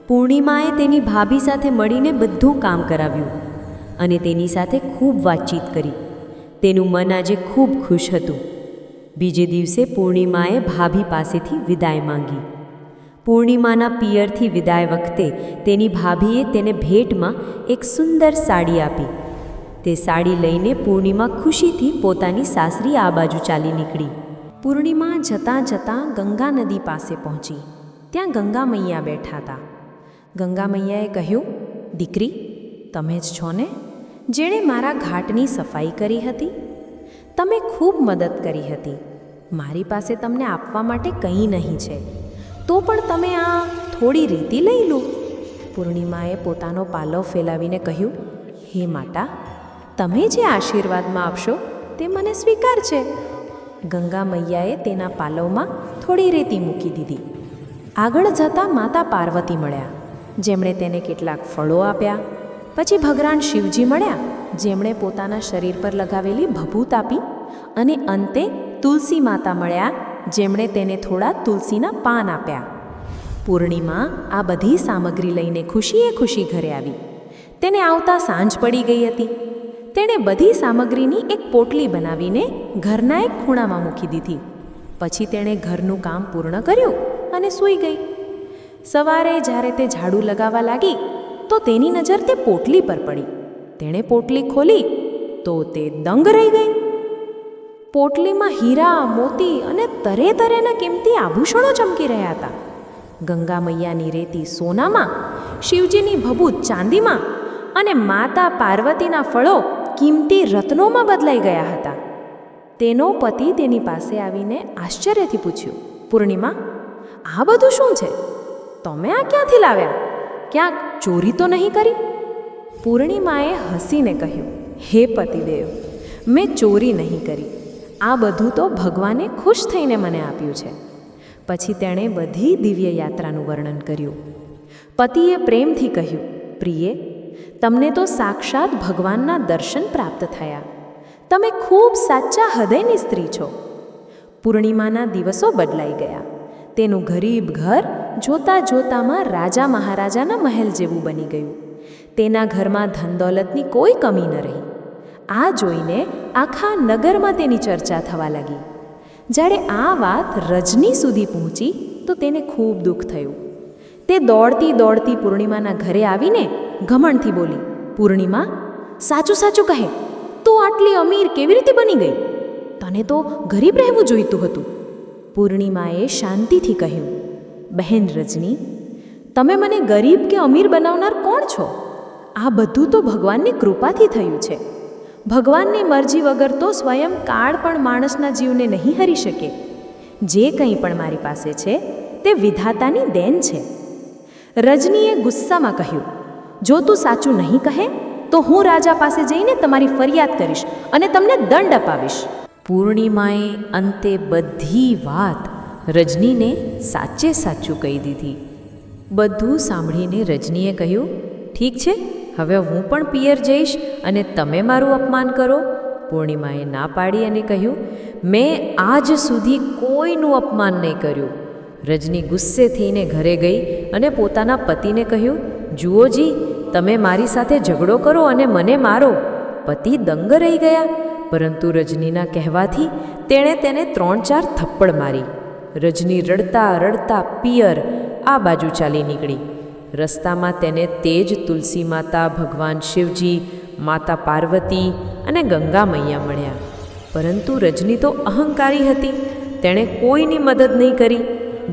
Speaker 3: પૂર્ણિમાએ તેની ભાભી સાથે મળીને બધું કામ કરાવ્યું. અને તેની સાથે ખૂબ વાતચીત કરી. તેનું મન આજે ખૂબ ખુશ હતું. બીજે દિવસે પૂર્ણિમાએ ભાભી પાસેથી વિદાય માંગી. પૂર્ણિમાના પિયરથી વિદાય વખતે તેની ભાભીએ તેને ભેટમાં એક સુંદર સાડી આપી. તે સાડી લઈને પૂર્ણિમા ખુશીથી પોતાની સાસરી આ બાજુ ચાલી નીકળી.
Speaker 1: પૂર્ણિમા જતાં જતાં ગંગા નદી પાસે પહોંચી. ત્યાં ગંગા મૈયા બેઠા હતા. ગંગા મૈયાએ કહ્યું, દીકરી, તમે જ છો ને જેણે મારા ઘાટની સફાઈ કરી હતી? તમે ખૂબ મદદ કરી હતી. મારી પાસે તમને આપવા માટે કંઈ નહીં છે, તો પણ તમે આ થોડી રેતી લઈ લો. પૂર્ણિમાએ પોતાનો પાલવ ફેલાવીને કહ્યું, હે માતા, તમે જે આશીર્વાદમાં આપશો તે મને સ્વીકાર છે. ગંગા મૈયાએ તેના પાલવમાં થોડી રેતી મૂકી દીધી. આગળ જતાં માતા પાર્વતી મળ્યા, જેમણે તેને કેટલાક ફળો આપ્યા. પછી ભગવાન શિવજી મળ્યા, જેમણે પોતાના શરીર પર લગાવેલી ભભૂત આપી. અને અંતે તુલસી માતા મળ્યા, જેમણે તેને થોડા તુલસીના પાન આપ્યા. પૂર્ણિમા આ બધી સામગ્રી લઈને ખુશીએ ખુશી ઘરે આવી. તેને આવતા સાંજ પડી ગઈ હતી. તેણે બધી સામગ્રીની એક પોટલી બનાવીને ઘરના એક ખૂણામાં મૂકી દીધી. પછી તેણે ઘરનું કામ પૂર્ણ કર્યું અને સૂઈ ગઈ. સવારે જ્યારે તે ઝાડુ લગાવવા લાગી તો તેની નજર તે પોટલી પર પડી. તેણે પોટલી ખોલી તો તે દંગ રહી ગઈ. પોટલીમાં હીરા, મોતી અને તરેતરેના કિંમતી આભૂષણો ચમકી રહ્યા હતા. ગંગા મૈયાની રેતી સોનામાં, શિવજીની ભભૂત ચાંદીમાં અને માતા પાર્વતીના ફળો કિંમતી રત્નોમાં બદલાઈ ગયા હતા. તેનો પતિ તેની પાસે આવીને આશ્ચર્યથી પૂછ્યું, પૂર્ણિમા, આ બધું શું છે? તમે આ ક્યાંથી લાવ્યા? ક્યાંક ચોરી તો નહીં કરી? પૂર્ણિમાએ હસીને કહ્યું, હે પતિદેવ, મેં ચોરી નહીં કરી. આ બધું તો ભગવાને ખુશ થઈને મને આપ્યું છે. પછી તેણે બધી દિવ્ય યાત્રાનું વર્ણન કર્યું. પતિએ પ્રેમથી કહ્યું, પ્રિયે, તમને તો સાક્ષાત ભગવાનના દર્શન પ્રાપ્ત થયા. તમે ખૂબ સાચા હૃદયની સ્ત્રી છો. પૂર્ણિમાના દિવસો બદલાઈ ગયા. તેનું ગરીબ ઘર જોતા જોતામાં રાજા મહારાજાના મહેલ જેવું બની ગયું. તેના ઘરમાં ધન દોલતની કોઈ કમી ન રહી. આ જોઈને આખા નગરમાં તેની ચર્ચા થવા લાગી. જ્યારે આ વાત રજની સુધી પહોંચી તો તેને ખૂબ દુઃખ થયું. તે દોડતી દોડતી પૂર્ણિમાના ઘરે આવીને ઘમંડથી બોલી, પૂર્ણિમા, સાચું સાચું કહે, તું આટલી અમીર કેવી રીતે બની ગઈ? તને તો ગરીબ રહેવું જોઈતું હતું. પૂર્ણિમાએ શાંતિથી કહ્યું, બહેન રજની, તમે મને ગરીબ કે અમીર બનાવનાર કોણ છો? આ બધું તો ભગવાનની કૃપાથી થયું છે. ભગવાનની મરજી વગર તો સ્વયં કાળ પણ માણસના જીવને નહીં હરી શકે. જે કંઈ પણ મારી પાસે છે તે વિધાતાની દેન છે. રજનીએ ગુસ્સામાં કહ્યું, જો તું સાચું નહીં કહે તો હું રાજા પાસે જઈને તમારી ફરિયાદ કરીશ અને તમને દંડ અપાવીશ.
Speaker 2: પૂર્ણિમાએ અંતે બધી વાત રજનીને સાચે સાચું કહી દીધી. બધું સાંભળીને રજનીએ કહ્યું, ઠીક છે, હવે હું પણ પિયર જઈશ અને તમે મારું અપમાન કરો. પૂર્ણિમાએ ના પાડી અને કહ્યું, મેં આજ સુધી કોઈનું અપમાન નહીં કર્યું. રજની ગુસ્સે થઈને ઘરે ગઈ અને પોતાના પતિને કહ્યું, જુઓજી, તમે મારી સાથે ઝઘડો કરો અને મને મારો. પતિ દંગ રહી ગયા, પરંતુ રજનીના કહેવાથી તેણે તેને 3-4 થપ્પડ મારી. રજની રડતા રડતા પિયર આ બાજુ ચાલી નીકળી. રસ્તામાં તેને તે જ તુલસી માતા, ભગવાન શિવજી, માતા પાર્વતી અને ગંગા મૈયા મળ્યા. પરંતુ રજની તો અહંકારી હતી. તેણે કોઈની મદદ નહીં કરી.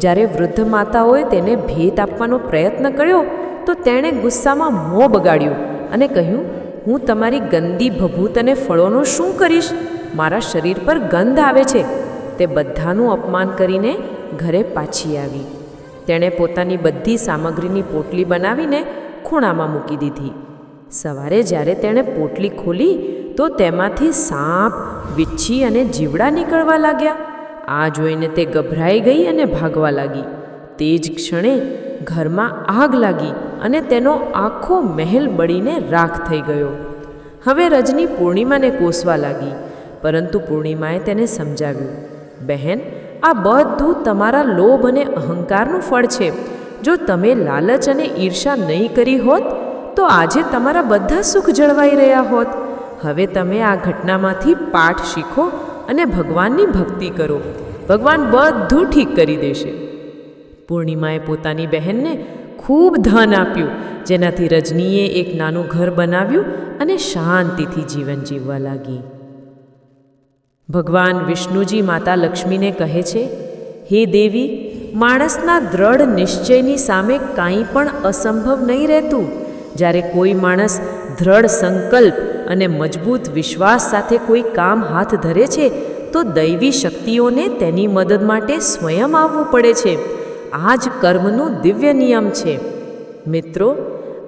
Speaker 2: જ્યારે વૃદ્ધ માતાઓએ તેને ભેટ આપવાનો પ્રયત્ન કર્યો તો તેણે ગુસ્સામાં મોં બગાડ્યું અને કહ્યું, હું તમારી ગંદી ભભૂત અને ફળોનું શું કરીશ? મારા શરીર પર ગંધ આવે છે. તે બધાનું અપમાન કરીને ઘરે પાછી આવી. તેણે પોતાની બધી સામગ્રીની પોટલી બનાવીને ખૂણામાં મૂકી દીધી. સવારે જ્યારે તેણે પોટલી ખોલી તો તેમાંથી સાપ, વીંછી અને જીવડા નીકળવા લાગ્યા. આ જોઈને તે ગભરાઈ ગઈ અને ભાગવા લાગી. તે જ ક્ષણે ઘરમાં આગ લાગી અને તેનો આખો મહેલ બળીને રાખ થઈ ગયો. હવે રજની પૂર્ણિમાને કોસવા લાગી, પરંતુ પૂર્ણિમાએ તેને સમજાવ્યું, બહેન, આ બધું તમારા લોભ અને અહંકારનું ફળ છે. જો તમે લાલચ અને ઈર્ષા નહીં કરી હોત તો આજે તમારા બધા સુખ જળવાઈ રહ્યા હોત. હવે તમે આ ઘટનામાંથી પાઠ શીખો અને ભગવાનની ભક્તિ કરો. ભગવાન બધું ઠીક કરી દેશે. પૂર્ણિમાએ પોતાની બહેનને ખૂબ ધન આપ્યું, જેનાથી રજનીએ એક નાનું ઘર બનાવ્યું અને શાંતિથી જીવન જીવવા લાગી. ભગવાન વિષ્ણુજી માતા લક્ષ્મીને કહે છે, હે દેવી, માણસના દ્રઢ નિશ્ચયની સામે કાંઈ પણ અસંભવ નહીં રહેતું. જ્યારે કોઈ માણસ દ્રઢ સંકલ્પ અને મજબૂત વિશ્વાસ સાથે કોઈ કામ હાથ ધરે છે તો દૈવી શક્તિઓને તેની મદદ માટે સ્વયં આવવું પડે છે. આ જ કર્મનો દિવ્ય નિયમ છે. મિત્રો,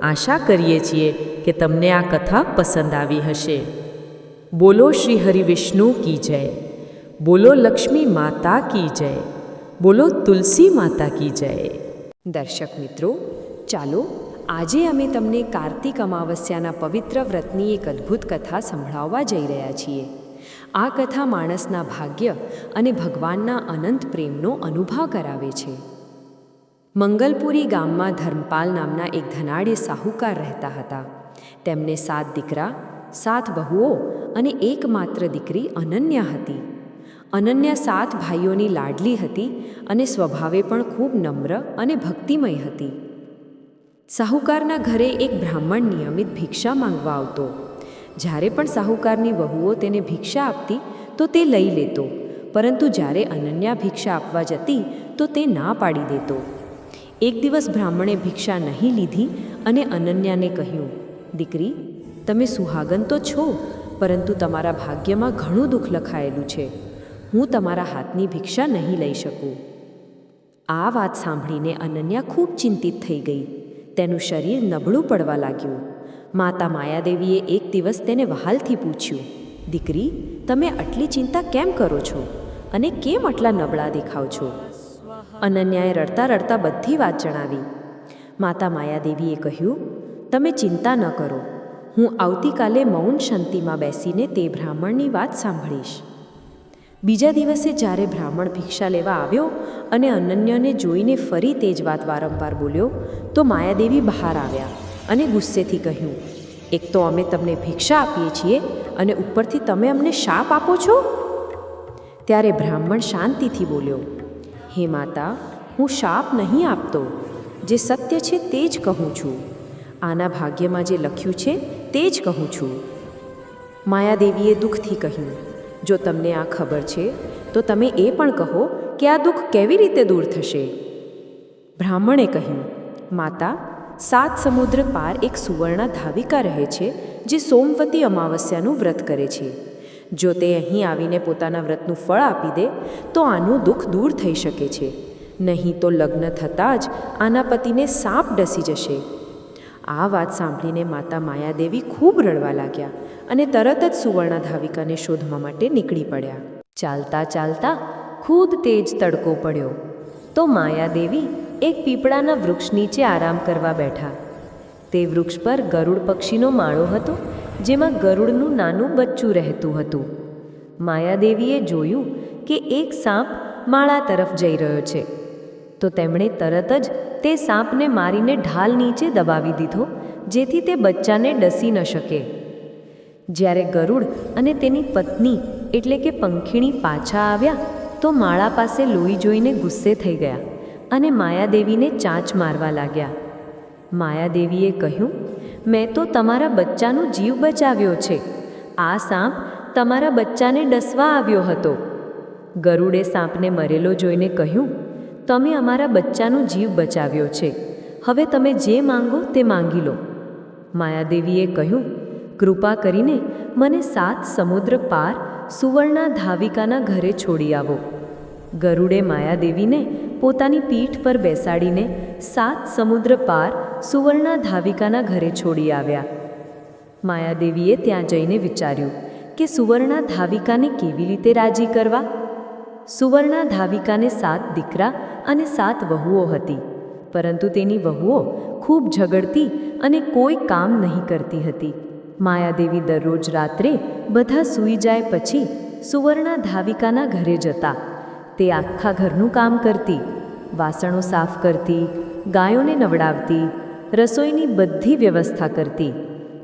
Speaker 2: આશા કરીએ છીએ કે તમને આ કથા પસંદ આવી હશે. બોલો શ્રી હરિવિષ્ણુ કી જય. બોલો લક્ષ્મી માતા કી જય. બોલો તુલસી માતા કી જય.
Speaker 1: દર્શક મિત્રો, ચાલો આજે અમે તમને કાર્તિક અમાવસ્યાના પવિત્ર વ્રતની એક અદ્ભુત કથા સંભળાવવા જઈ રહ્યા છીએ. આ કથા માણસના ભાગ્ય અને ભગવાનના અનંત પ્રેમનો અનુભવ કરાવે છે. મંગલપુરી ગામમાં ધર્મપાલ નામના એક ધનાઢ્ય સાહુકાર રહેતા હતા. તેમને 7 દીકરા, 7 વહુઓ અને એકમાત્ર દીકરી અનન્યા હતી. અનન્યા 7 ભાઈઓની લાડલી હતી અને સ્વભાવે પણ ખૂબ નમ્ર અને ભક્તિમય હતી. સાહુકારના ઘરે એક બ્રાહ્મણ નિયમિત ભિક્ષા માંગવા આવતો. જ્યારે પણ સાહુકારની વહુઓ તેને ભિક્ષા આપતી તો તે લઈ લેતો, પરંતુ જ્યારે અનન્યા ભિક્ષા આપવા જતી તો તે ના પાડી દેતો. એક દિવસ બ્રાહ્મણે ભિક્ષા નહીં લીધી અને અનન્યાને કહ્યું, દીકરી, તમે સુહાગન તો છો, પરંતુ તમારા ભાગ્યમાં ઘણું દુઃખ લખાયેલું છે. હું તમારા હાથની ભિક્ષા નહીં લઈ શકું. આ વાત સાંભળીને અનન્યા ખૂબ ચિંતિત થઈ ગઈ. તેનું શરીર નબળું પડવા લાગ્યું. માતા માયાદેવીએ એક દિવસ તેને વહાલથી પૂછ્યું, દીકરી, તમે આટલી ચિંતા કેમ કરો છો અને કેમ આટલા નબળા દેખાવ છો? અનન્યાએ રડતા રડતા બધી વાત જણાવી. માતા માયાદેવીએ કહ્યું, તમે ચિંતા ન કરો. હું આવતીકાલે મૌન શાંતિમાં બેસીને તે બ્રાહ્મણની વાત સાંભળીશ. બીજા દિવસે જ્યારે બ્રાહ્મણ ભિક્ષા લેવા આવ્યો અને અનન્યાને જોઈને ફરી તે જ વાત વારંવાર બોલ્યો તો માયાદેવી બહાર આવ્યા અને ગુસ્સેથી કહ્યું, એક તો અમે તમને ભિક્ષા આપીએ છીએ અને ઉપરથી તમે અમને શાપ આપો છો? ત્યારે બ્રાહ્મણ શાંતિથી બોલ્યો, હે માતા, હું શાપ નહીં આપતો. જે સત્ય છે તે જ કહું છું. આના ભાગ્યમાં જે લખ્યું છે તે જ કહું છું. માયાદેવીએ દુઃખથી કહ્યું, જો તમને આ ખબર છે તો તમે એ પણ કહો કે આ દુઃખ કેવી રીતે દૂર થશે? બ્રાહ્મણે કહ્યું, માતા, 7 સમુદ્ર પાર એક સુવર્ણા ધાવિકા રહે છે જે સોમવતી અમાવસ્યાનું વ્રત કરે છે. જો તે અહીં આવીને પોતાના વ્રતનું ફળ આપી દે તો આનું દુઃખ દૂર થઈ શકે છે. નહીં તો લગ્ન થતાં જ આના પતિને સાપ ડસી જશે. આ વાત સાંભળીને માતા માયાદેવી ખૂબ રડવા લાગ્યા અને તરત જ સુવર્ણા ધાવિકાને શોધવા માટે નીકળી પડ્યા. ચાલતા ચાલતા ખુદ તેજ તડકો પડ્યો તો માયાદેવી એક પીપળાના વૃક્ષ નીચે આરામ કરવા બેઠા. તે વૃક્ષ પર ગરુડ પક્ષીનો માળો હતો, જેમાં ગરુડનું નાનું બચ્ચું રહેતું હતું. માયાદેવીએ જોયું કે એક સાપ માળા તરફ જઈ રહ્યો છે, તો તેમણે તરત જ તે સાપને મારીને ઢાલ નીચે દબાવી દીધો, જેથી તે બચ્ચાને ડસી ન શકે. જ્યારે ગરુડ અને તેની પત્ની એટલે કે પંખીણી પાછા આવ્યા તો માળા પાસે લોહી જોઈને ગુસ્સે થઈ ગયા અને માયાદેવીને ચાંચ મારવા લાગ્યા. માયાદેવીએ કહ્યું, મેં તો તમારા બચ્ચાનો જીવ બચાવ્યો છે. આ સાપ તમારા બચ્ચાને ડસવા આવ્યો હતો. ગરુડે સાપને મરેલો જોઈને કહ્યું, તમે અમારા બચ્ચાનો જીવ બચાવ્યો છે. હવે તમે જે માંગો તે માંગી લો. માયાદેવીએ કહ્યું, કૃપા કરીને મને 7 સમુદ્ર પાર સુવર્ણા ધાવિકાના ઘરે છોડી આવો. ગરુડે માયાદેવીને પોતાની પીઠ પર બેસાડીને 7 સમુદ્ર પાર સુવર્ણા ધાવિકાના ઘરે છોડી આવ્યા. માયાદેવીએ ત્યાં જઈને વિચાર્યું કે સુવર્ણા ધાવિકાને કેવી રીતે રાજી કરવા. સુવર્ણા ધાવિકાને 7 દીકરા અને 7 વહુઓ હતી, પરંતુ તેની વહુઓ ખૂબ ઝઘડતી અને કોઈ કામ નહીં કરતી હતી. માયાદેવી દરરોજ રાત્રે બધા સૂઈ જાય પછી સુવર્ણા ધાવિકાના ઘરે જતા. તે આખા ઘરનું કામ કરતી, વાસણો સાફ કરતી, ગાયોને નવડાવતી, રસોઈની બધી વ્યવસ્થા કરતી,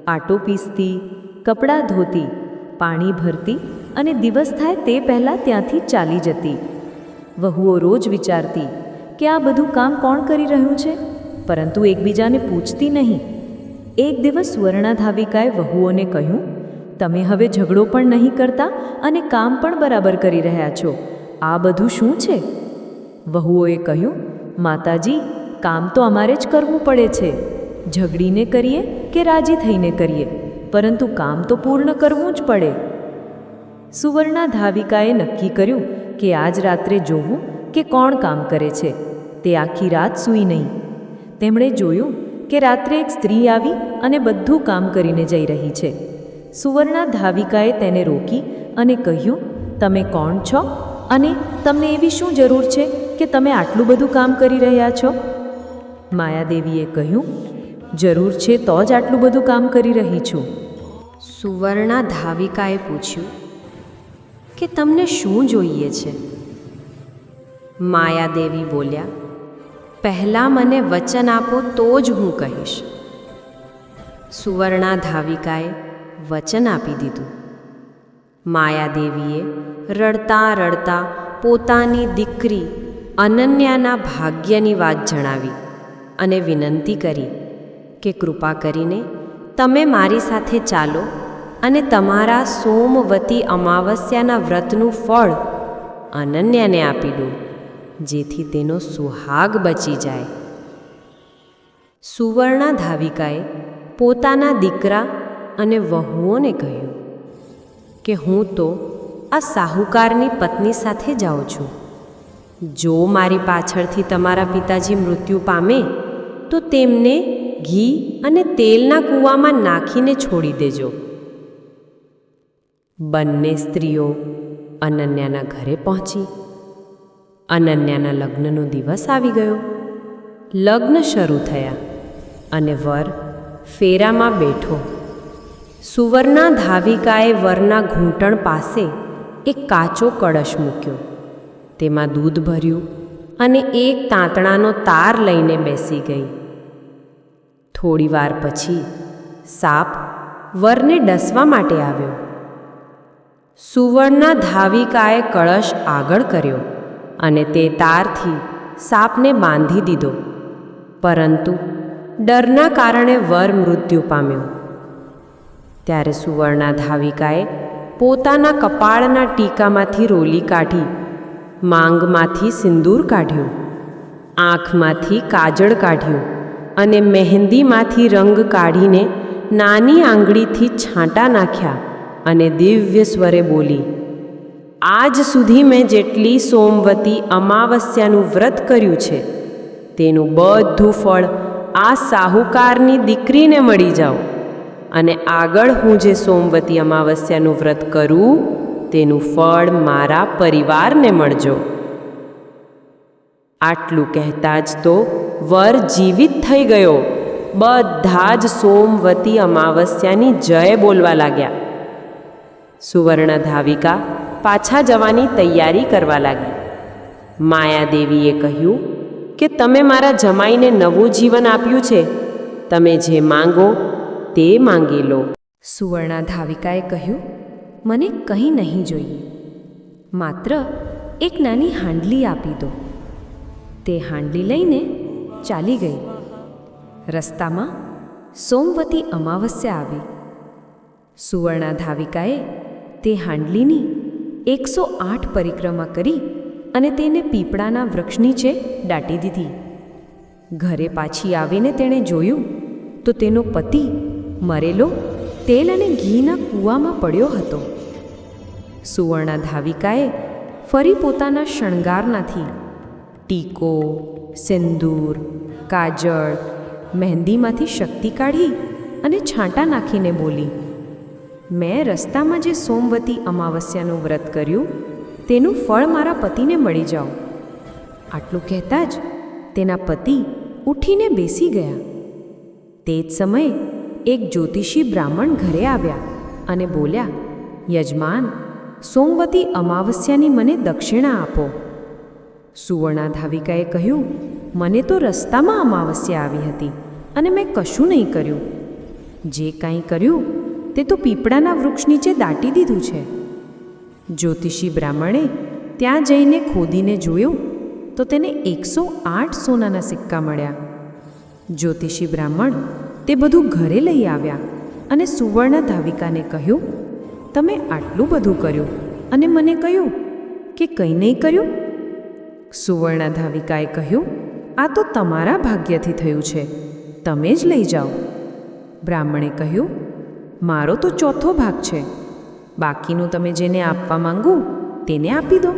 Speaker 1: આટો પીસતી, કપડાં ધોતી, પાણી ભરતી અને દિવસ થાય તે પહેલાં ત્યાંથી ચાલી જતી. વહુઓ રોજ વિચારતી કે આ બધું કામ કોણ કરી રહ્યું છે, પરંતુ એકબીજાને પૂછતી નહીં. એક દિવસ સુવર્ણાધાવિકાએ વહુઓને કહ્યું, તમે હવે ઝઘડો પણ નહીં કરતા અને કામ પણ બરાબર કરી રહ્યા છો. આ બધું શું છે? વહુઓએ કહ્યું, માતાજી, કામ તો અમારે જ કરવું પડે છે. ઝઘડીને કરીએ કે રાજી થઈને કરીએ, પરંતુ કામ તો પૂર્ણ કરવું જ પડે. સુવર્ણાધાવિકાએ નક્કી કર્યું કે આજ રાત્રે જોવું કે કોણ કામ કરે છે. તે આખી રાત સૂઈ નહીં. તેમણે જોયું કે રાત્રે એક સ્ત્રી આવી અને બધું કામ કરીને જઈ રહી છે. સુવર્ણાધાવિકાએ તેને રોકી અને કહ્યું, તમે કોણ છો અને તમને એવી શું જરૂર છે કે તમે આટલું બધું કામ કરી રહ્યા છો? માયાદેવીએ કહ્યું, જરૂર છે તો જ આટલું બધું કામ કરી રહી છું.
Speaker 3: સુવર્ણાધાવિકાએ પૂછ્યું કે તમને શું જોઈએ છે? માયાદેવી બોલ્યા, પહેલાં મને વચન આપો તો જ હું કહીશ. સુવર્ણાધાવિકાએ વચન આપી દીધું. માયાદેવીએ રડતા રડતા પોતાની દીકરી અનન્યાના ભાગ્યની વાત જણાવી અને વિનંતી કરી કે કૃપા કરીને તમે મારી સાથે ચાલો અને તમારા સોમવતી અમાવસ્યાના વ્રતનું ફળ અનન્યાને આપી દો, જેથી તેનો સુહાગ બચી જાય. સુવર્ણાધાવિકાએ પોતાના દીકરા અને વહુઓને કહ્યું કે હું તો આ સાહુકારની પત્ની સાથે જાઉં છું. જો મારી પાછળથી તમારા પિતાજી મૃત્યુ પામે તો તેમને ઘી અને તેલના કૂવામાં નાખીને છોડી દેજો. બંને સ્ત્રીઓ અનન્યાના ઘરે પહોંચી. અનન્યાના લગ્નનો દિવસ આવી ગયો. લગ્ન શરૂ થયા અને વર ફેરામાં બેઠો. સુવર્ણાધાવિકાએ વરના ઘૂંટણ પાસે એક કાચો કળશ મૂક્યો. તેમાં દૂધ ભર્યું અને એક તાંતણાનો તાર લઈને બેસી ગઈ. થોડીવાર પછી સાપ વરને ડસવા માટે આવ્યો. સુવર્ણાધાવિકાએ કળશ આગળ કર્યો અને તે તારથી સાપને બાંધી દીધો, પરંતુ ડરના કારણે વર મૃત્યુ પામ્યો. ત્યારે સુવર્ણાધાવિકાએ પોતાના કપાળના ટીકામાંથી રોલી કાઢી, માંગમાંથી સિંદૂર કાઢ્યું, આંખમાંથી કાજળ કાઢ્યું અને મહેંદીમાંથી રંગ કાઢીને નાની આંગળીથી છાંટા નાખ્યા અને દિવ્ય સ્વરે બોલી, આજ સુધી મેં જેટલી સોમવતી અમાવસ્યાનું વ્રત કર્યું છે તેનું બધું ફળ આ સાહુકારની દીકરીને મળી જાઓ, અને આગળ હું જે સોમવતી અમાવસ્યાનું વ્રત કરું તેનું ફળ મારા પરિવારને મળજો. આટલું કહેતા જ તો વર જીવિત થઈ ગયો. બધા જ સોમવતી અમાવસ્યાની જય બોલવા લાગ્યા. સુવર્ણાધાવિકા પાછા જવાની તૈયારી કરવા લાગી. માયાદેવીએ કહ્યું કે તમે મારા જમાઈને નવું જીવન આપ્યું છે, તમે જે માંગો તે માંગી લો.
Speaker 1: સુવર્ણાધાવિકાએ કહ્યું, મને કંઈ નહીં જોઈએ, માત્ર એક નાની હાંડલી આપી દો. તે હાંડલી લઈને ચાલી ગઈ. રસ્તામાં સોમવતી અમાવસ્યા આવી. સુવર્ણાધાવિકાએ તે હાંડલીની 108 પરિક્રમા કરી અને તેને પીપળાના વૃક્ષ નીચે દાટી દીધી. ઘરે પાછી આવીને તેણે જોયું તો તેનો પતિ મરેલો તેલ અને ઘીના કૂવામાં પડ્યો હતો. સુવર્ણાધાવિકાએ ફરી પોતાના શણગારનાથી ટીકો, સિંદૂર, કાજળ, મહેંદીમાંથી શક્તિ કાઢી અને છાંટા નાખીને બોલી, મેં રસ્તામાં જે સોમવતી અમાવસ્યાનું વ્રત કર્યું તેનું ફળ મારા પતિને મળી જાઓ. આટલું કહેતા જ તેના પતિ ઉઠીને બેસી ગયા. તે જ સમયે એક જ્યોતિષી બ્રાહ્મણ ઘરે આવ્યા અને બોલ્યા, યજમાન, સોમવતી અમાવસ્યાની મને દક્ષિણા આપો. સુવર્ણાધાવિકાએ કહ્યું, મને તો રસ્તામાં અમાવસ્યા આવી હતી
Speaker 2: અને મેં કશું નહીં કર્યું. જે કાંઈ કર્યું તે તો પીપળાના વૃક્ષ નીચે દાટી દીધું છે. જ્યોતિષી બ્રાહ્મણે ત્યાં જઈને ખોદીને જોયું તો તેને 108 સોનાના સિક્કા મળ્યા. જ્યોતિષી બ્રાહ્મણ તે બધું ઘરે લઈ આવ્યા અને સુવર્ણ ધાવિકાને કહ્યું, તમે આટલું બધું કર્યું અને મને કહ્યું કે કંઈ નહીં કર્યું? સુવર્ણ ધાવિકાએ કહ્યું, આ તો તમારા ભાગ્યથી થયું છે, તમે જ લઈ જાઓ. બ્રાહ્મણે કહ્યું, મારો તો ચોથો ભાગ છે, બાકીનું તમે જેને આપવા માંગો તેને આપી દો.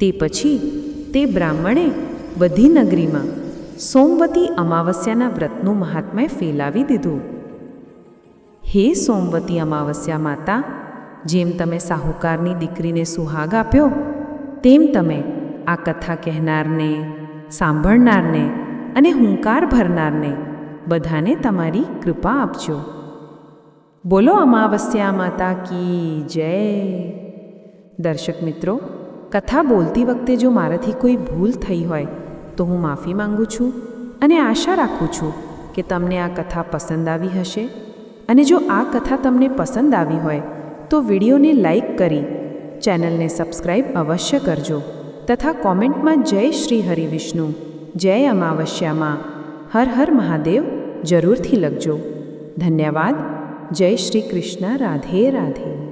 Speaker 2: તે પછી તે બ્રાહ્મણે બધી નગરીમાં સોમવતી અમાવસ્યાના વ્રતનું મહાત્મ્ય ફેલાવી દીધું. હે સોમવતી અમાવસ્યા માતા, જેમ તમે સાહુકારની દીકરીને સુહાગ આપ્યો, તેમ તમે આ કથા કહેનારને, સાંભળનારને અને હુંકાર ભરનારને બધાને તમારી કૃપા આપજો. બોલો અમાવસ્યા માતા કી જય. દર્શક મિત્રો, કથા બોલતી વખતે જો મારાથી કોઈ ભૂલ થઈ હોય તો હું માફી માંગુ છું અને આશા રાખું છું કે તમને આ કથા પસંદ આવી હશે. અને જો આ કથા તમને પસંદ આવી હોય તો વિડીયોને લાઈક કરી ચેનલને સબસ્ક્રાઈબ અવશ્ય કરજો તથા કોમેન્ટમાં જય શ્રી હરિવિષ્ણુ, જય અમાવસ્યામાં, હર હર મહાદેવ જરૂરથી લખજો. ધન્યવાદ. જય શ્રી કૃષ્ણ. રાધે રાધે.